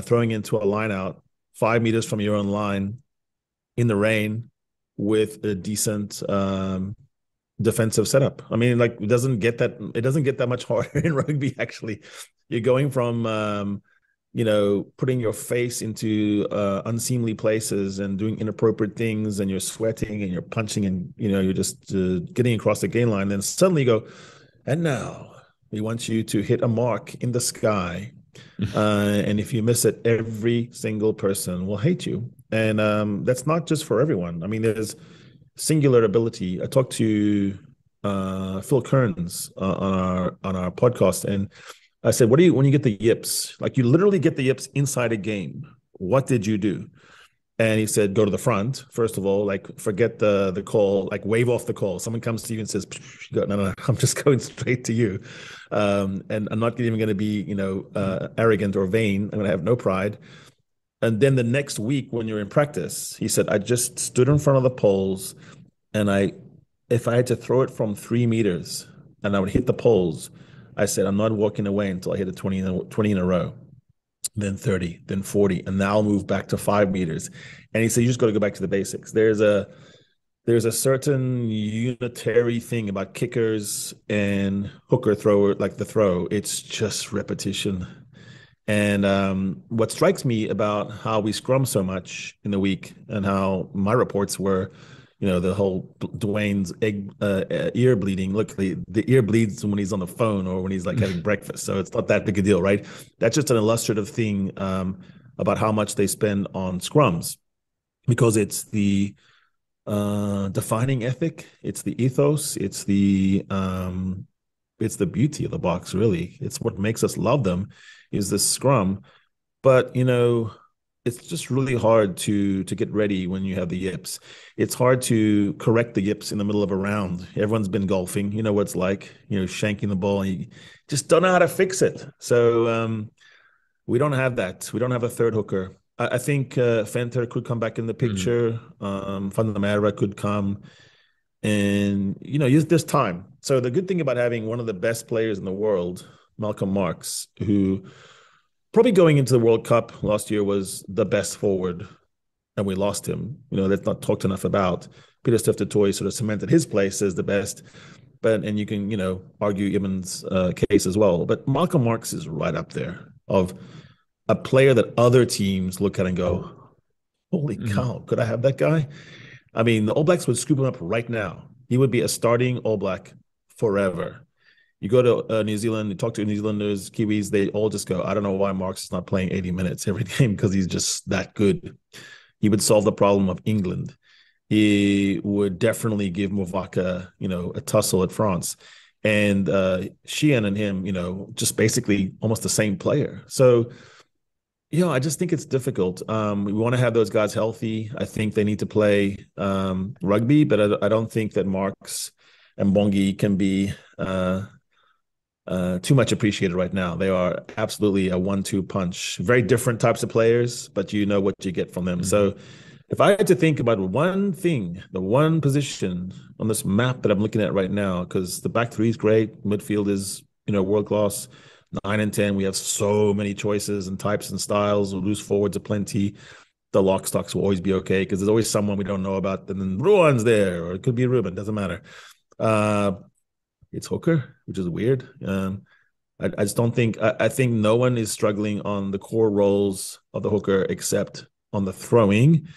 throwing into a line out 5 meters from your own line in the rain with a decent defensive setup. I mean, like it doesn't get that much harder in rugby. Actually, you're going from putting your face into unseemly places and doing inappropriate things, and you're sweating and you're punching and you're just getting across the gain line. Then suddenly you go, and now we want you to hit a mark in the sky, and if you miss it, every single person will hate you. And that's not just for everyone. I mean, there's singular ability. I talked to Phil Kearns on our podcast, and I said, "What do you when you get the yips? Like you literally get the yips inside a game. What did you do?" And he said, "Go to the front first of all. Like forget the call. Like wave off the call. Someone comes to you and says, no, I'm just going straight to you, and I'm not even going to be arrogant or vain. I'm going to have no pride." And then the next week when you're in practice, he said, "I just stood in front of the poles, and if I had to throw it from 3 meters and I would hit the poles, I said, I'm not walking away until I hit a 20 in a row, then 30, then 40, and now I'll move back to 5 meters." And he said, "You just got to go back to the basics." There's a certain unitary thing about kickers and hooker thrower, like the throw. It's just repetition. And what strikes me about how we scrum so much in the week, and how my reports were, the whole Dwayne's ear bleeding. Look, the ear bleeds when he's on the phone or when he's like having breakfast. So it's not that big a deal, right? That's just an illustrative thing about how much they spend on scrums, because it's the defining ethic, it's the ethos, it's the beauty of the Boks. Really, it's what makes us love them, is this scrum. But it's just really hard to get ready when you have the yips. It's hard to correct the yips in the middle of a round. Everyone's been golfing. You know what it's like, shanking the ball, and you just don't know how to fix it. So we don't have that. We don't have a third hooker. I think Venter could come back in the picture. Van der Merwe could come. And, there's time. So the good thing about having one of the best players in the world, Malcolm Marx, who probably going into the World Cup last year was the best forward, and we lost him. That's not talked enough about. Peter Steph-Toy sort of cemented his place as the best, and you can, argue Ibn's case as well. But Malcolm Marx is right up there of a player that other teams look at and go, holy cow, could I have that guy? I mean, the All Blacks would scoop him up right now. He would be a starting All Black forever. You go to New Zealand, you talk to New Zealanders, Kiwis, they all just go, I don't know why Marx is not playing 80 minutes every game because he's just that good. He would solve the problem of England. He would definitely give Movaka, a tussle at France. And Sheehan and him, just basically almost the same player. So, I just think it's difficult. We want to have those guys healthy. I think they need to play rugby, but I don't think that Marx and Bongi can be too much appreciated right now. They are absolutely a 1-2 punch. Very different types of players, but you know what you get from them. Mm-hmm. So if I had to think about one thing, the one position on this map that I'm looking at right now, because the back three is great, midfield is, world class. 9 and 10, we have so many choices and types and styles. Loose forwards are plenty. The lock stocks will always be okay because there's always someone we don't know about. And then Ruan's there, or it could be Ruben, doesn't matter. It's hooker, which is weird. I just don't think, I think no one is struggling on the core roles of the hooker except on the throwing.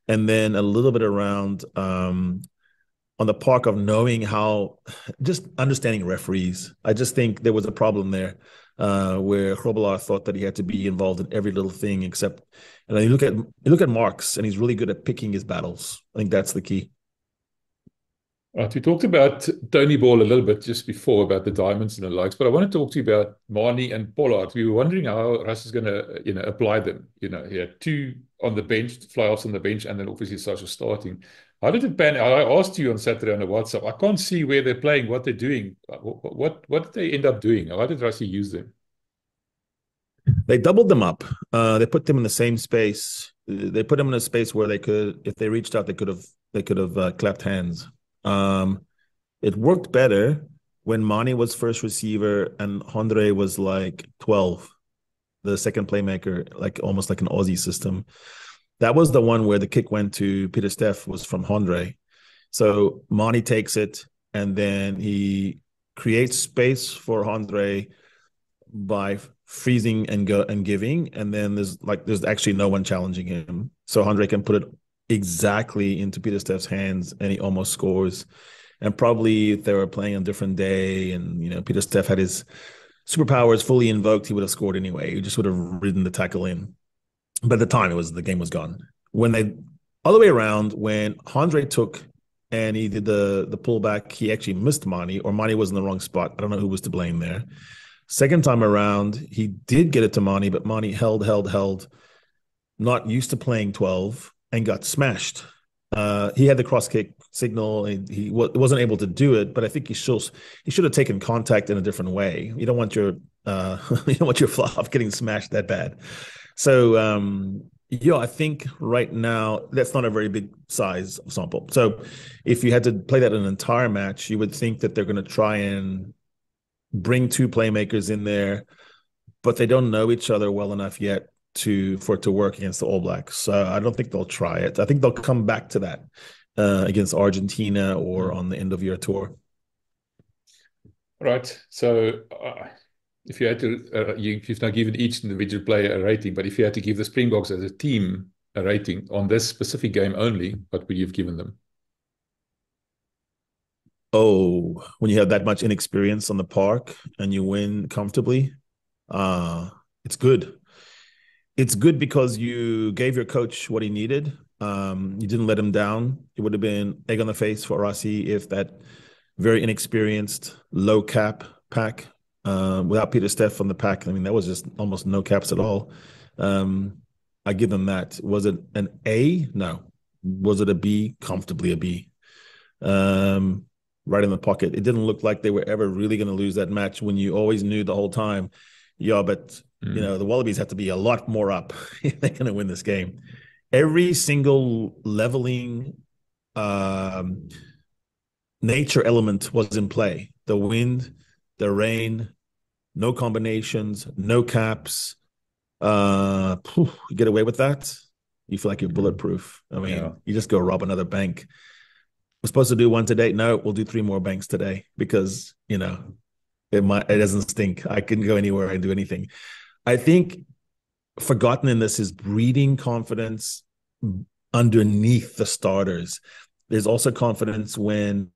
And then a little bit around on the park of knowing how, just understanding referees. I just think there was a problem there where Grobbelaar thought that he had to be involved in every little thing except, and you look at Marx and he's really good at picking his battles. I think that's the key. Right, we talked about Tony Ball a little bit just before about the diamonds and the likes, but I want to talk to you about Manie and Pollard. We were wondering how Russ is going to, apply them. He had 2 on the bench, fly-offs on the bench, and then obviously Sasha starting. How did it pan out? I asked you on Saturday on the WhatsApp. I can't see where they're playing, what they're doing. What did they end up doing? How did Rassie use them? They doubled them up. They put them in the same space. They put them in a space where they could, if they reached out, they could have clapped hands. It worked better when Manie was first receiver and Andre was like 12, the second playmaker, like almost like an Aussie system. That was the one where the kick went to Peter Steff was from Andre. So Manie takes it and then he creates space for Andre by freezing and giving. And then there's actually no one challenging him. So Andre can put it exactly into Peter Steff's hands and he almost scores. And probably if they were playing on a different day and, Peter Steff had his superpowers fully invoked, he would have scored anyway. He just would have ridden the tackle in. But at the time, the game was gone. When all the way around, when Andre took and he did the pullback, he actually missed Manie, or Manie was in the wrong spot. I don't know who was to blame there. Second time around, he did get it to Manie, but Manie held, not used to playing 12, and got smashed. He had the cross kick signal, and he wasn't able to do it. But I think he should have taken contact in a different way. You don't want your fluff getting smashed that bad. So I think right now that's not a very big size sample. So if you had to play that an entire match, you would think that they're going to try and bring 2 playmakers in there, but they don't know each other well enough yet for it to work against the All Blacks. So I don't think they'll try it. I think they'll come back to that against Argentina or on the end of year tour. Right. So if you had to, you've now given each individual player a rating, but if you had to give the Springboks as a team a rating on this specific game only, what would you have given them? Oh, when you have that much inexperience on the park and you win comfortably, it's good. It's good because you gave your coach what he needed. You didn't let him down. It would have been egg on the face for Rassie if that very inexperienced, low cap pack, without Peter Steff on the pack, I mean, that was just almost no caps at all. I give them that. Was it an A? No. Was it a B? Comfortably a B. Right in the pocket. It didn't look like they were ever really going to lose that match when you always knew the whole time, but the Wallabies have to be a lot more up if they're going to win this game. Every single leveling nature element was in play. The wind, the rain, no combinations, no caps. You get away with that, you feel like you're bulletproof. I mean, You just go rob another bank. We're supposed to do one today. No, we'll do 3 more banks today because, it doesn't stink. I can go anywhere and do anything. I think forgotten in this is breeding confidence underneath the starters. There's also confidence when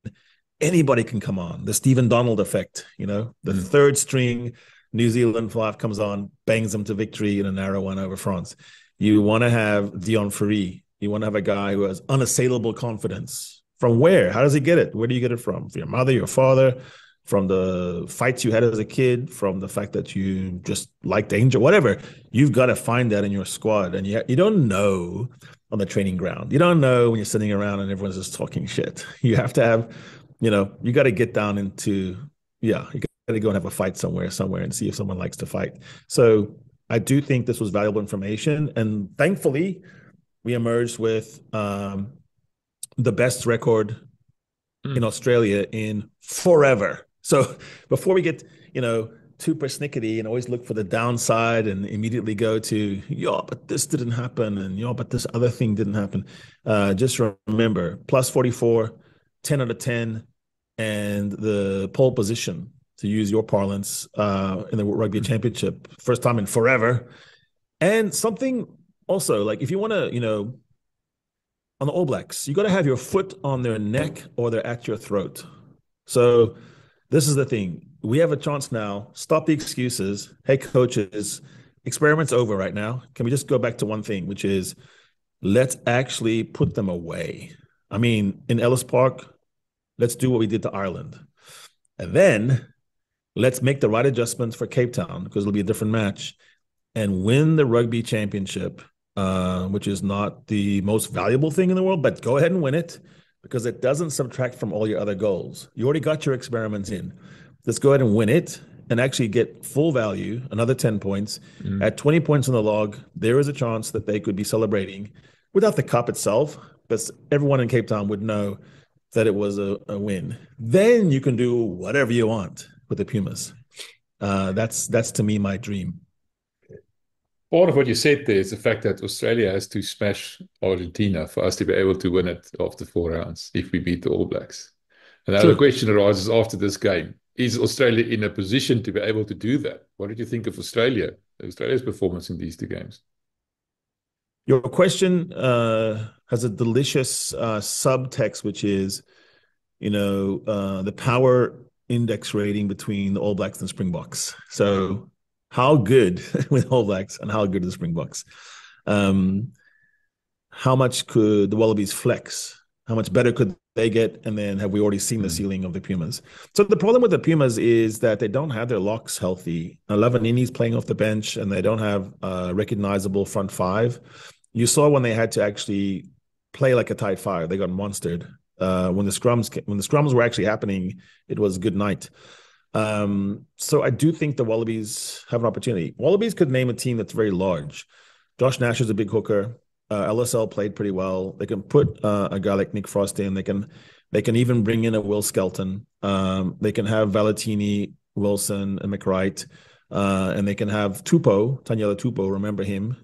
anybody can come on. The Stephen Donald effect, the third string New Zealand 5 comes on, bangs them to victory in a narrow one over France. You want to have Dion Fourie. You want to have a guy who has unassailable confidence. From where? How does he get it? Where do you get it from? From your mother, your father, from the fights you had as a kid, from the fact that you just like danger, whatever. You've got to find that in your squad. And you don't know on the training ground. You don't know when you're sitting around and everyone's just talking shit. You have to have, you got to get down into, you got to go and have a fight somewhere and see if someone likes to fight. So I do think this was valuable information. And thankfully, we emerged with the best record in Australia in forever. So before we get, too persnickety and always look for the downside and immediately go to, but this didn't happen, and but this other thing didn't happen. Just remember, plus 44, 10 out of 10, and the pole position, to use your parlance, in the Rugby Championship, first time in forever. And something also, like if you want to, on the All Blacks, you got to have your foot on their neck or they're at your throat. So this is the thing. We have a chance now. Stop the excuses. Hey, coaches, experiment's over right now. Can we just go back to one thing, which is let's actually put them away. I mean, in Ellis Park, let's do what we did to Ireland. And then let's make the right adjustments for Cape Town, because it'll be a different match, and win the Rugby Championship, which is not the most valuable thing in the world, but go ahead and win it, because it doesn't subtract from all your other goals. You already got your experiments in. Let's go ahead and win it and actually get full value, another 10 points. At 20 points on the log, there is a chance that they could be celebrating without the cup itself, but everyone in Cape Town would know that it was a win. Then you can do whatever you want with the Pumas. That's to me my dream. Part of what you said there is the fact that Australia has to smash Argentina for us to be able to win it after 4 rounds if we beat the All Blacks. And now the question arises after this game. Is Australia in a position to be able to do that? What did you think of Australia's performance in these 2 games? Your question has a delicious subtext, which is, the power index rating between the All Blacks and Springboks. So how good with All Blacks and how good are the Springboks? How much could the Wallabies flex? How much better could they get? And then have we already seen the ceiling of the Pumas? So the problem with the Pumas is that they don't have their locks healthy. Lavanini's playing off the bench, and they don't have a recognizable front 5. You saw when they had to actually play like a tight 5, they got monstered. When the scrums were actually happening, it was good night. So I do think the Wallabies have an opportunity. Wallabies could name a team that's very large. Josh Nash is a big hooker. LSL played pretty well. They can put a guy like Nick Frost in. They can even bring in a Will Skelton. They can have Valentini, Wilson, and McWright. And they can have Taniela Tupou, remember him,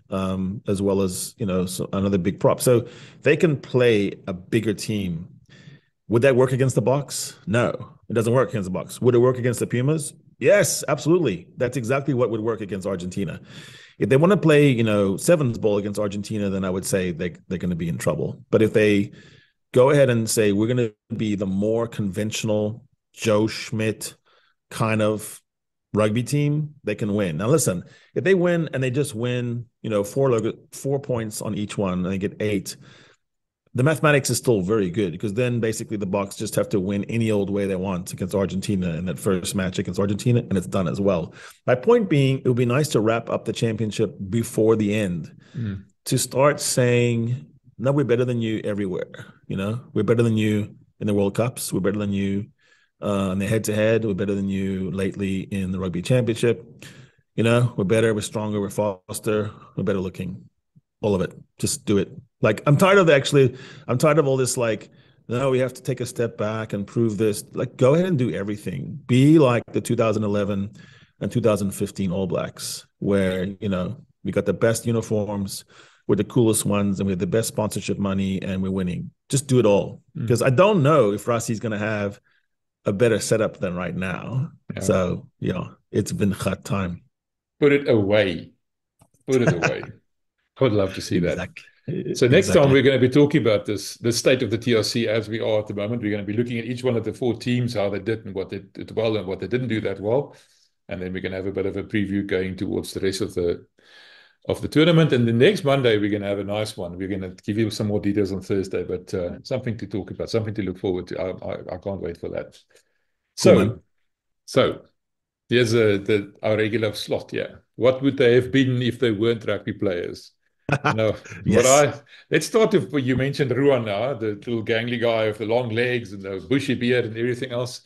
as well as, another big prop. So they can play a bigger team. Would that work against the Boks? No, it doesn't work against the Boks. Would it work against the Pumas? Yes, absolutely. That's exactly what would work against Argentina. If they want to play, sevens ball against Argentina, then I would say they're going to be in trouble. But if they go ahead and say, we're going to be the more conventional Joe Schmidt kind of rugby team, they can win. Now, listen, if they win and they just win, 4 points on each one and they get 8, the mathematics is still very good, because then basically the Boks just have to win any old way they want against Argentina in that first match against Argentina, and it's done as well. My point being, it would be nice to wrap up the championship before the end, to start saying, no, we're better than you everywhere. We're better than you in the World Cups. We're better than you in the head-to-head. We're better than you lately in the Rugby Championship. We're better, we're stronger, we're faster, we're better looking. All of it. Just do it. Like, I'm tired of all this, like, no, we have to take a step back and prove this. Like, go ahead and do everything. Be like the 2011 and 2015 All Blacks, where, we got the best uniforms, we're the coolest ones, and we have the best sponsorship money, and we're winning. Just do it all. Because I don't know if Rassie's going to have a better setup than right now. Yeah. So, it's been hot time. Put it away. I would love to see that. So next time Exactly. we're going to be talking about the state of the TRC as we are at the moment. We're going to be looking at each one of the 4 teams, how they did and what they did well and what they didn't do that well. And then we're going to have a bit of a preview going towards the rest of the tournament. And the next Monday, we're going to have a nice one. We're going to give you some more details on Thursday, but something to talk about, something to look forward to. I can't wait for that. Cool, So here's our regular slot. Yeah. What would they have been if they weren't rugby players? Yes. Let's start with, you mentioned Ruan now, the little gangly guy with the long legs and the bushy beard and everything else.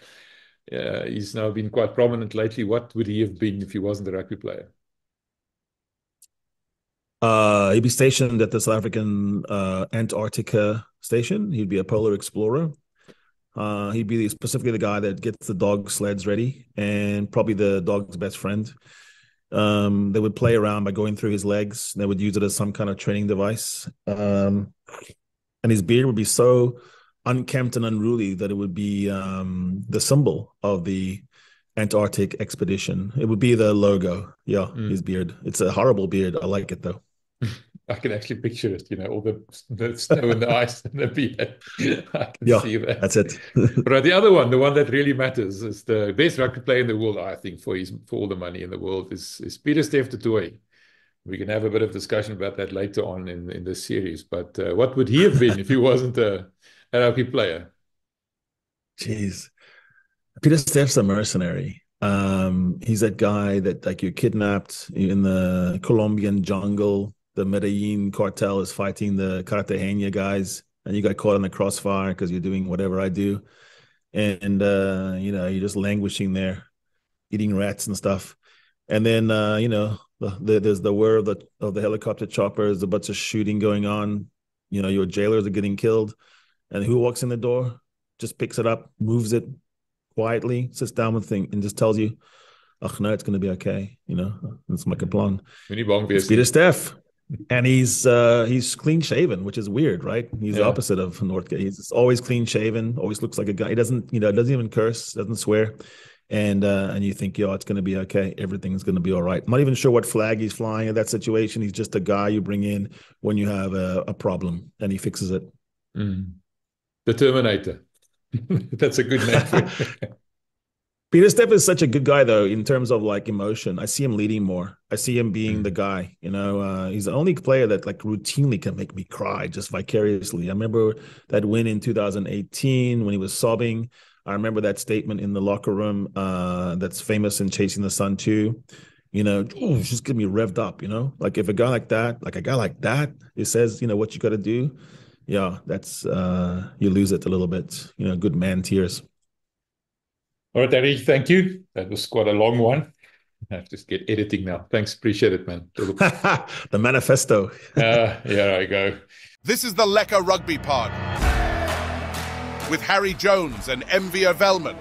He's now been quite prominent lately. What would he have been if he wasn't a rugby player? He'd be stationed at the South African Antarctica station. He'd be a polar explorer. He'd be specifically the guy that gets the dog sleds ready and probably the dog's best friend. They would play around by going through his legs. They would use it as some kind of training device. And his beard would be so unkempt and unruly that it would be the symbol of the Antarctic expedition. It would be the logo. Yeah, his beard. It's a horrible beard. I like it, though. I can actually picture it, all the snow and the ice and the beard. I can see that. That's it. But the other one, the one that really matters, is the best rugby player in the world, I think, for all the money in the world, is Pieter-Steph du Toit. We can have a bit of discussion about that later on in this series. But what would he have been if he wasn't a rugby player? Jeez. Pieter-Steph's a mercenary. He's that guy that, like, you're kidnapped in the Colombian jungle. The Medellin cartel is fighting the Cartagena guys, and you got caught in the crossfire because you're doing whatever I do. And, you're just languishing there, eating rats and stuff. And then, there's the whir of the helicopter choppers, the bunch of shooting going on. Your jailers are getting killed. And who walks in the door, just picks it up, moves it quietly, sits down with the thing, and just tells you, oh, no, it's going to be okay. It's my plan. It's Pieter-Steph. And he's clean shaven, which is weird, right? He's the opposite of Northgate. He's always clean shaven, always looks like a guy. He doesn't even curse, doesn't swear. And you think, it's going to be okay. Everything's going to be all right. I'm not even sure what flag he's flying in that situation. He's just a guy you bring in when you have a problem, and he fixes it. The Terminator. That's a good name for it. Pieter-Steph is such a good guy, though, in terms of like emotion. I see him leading more. I see him being the guy. He's the only player that like routinely can make me cry just vicariously. I remember that win in 2018 when he was sobbing. I remember that statement in the locker room that's famous in Chasing the Sun too. Just get me revved up. Like if a guy like that, it says, what you got to do. Yeah, that's you lose it a little bit. Good man tears. All right, Harry, thank you. That was quite a long one. I have to just get editing now. Thanks, appreciate it, man. The manifesto. Here I go. This is the Lekker Rugby Pod with Harry Jones and Welman.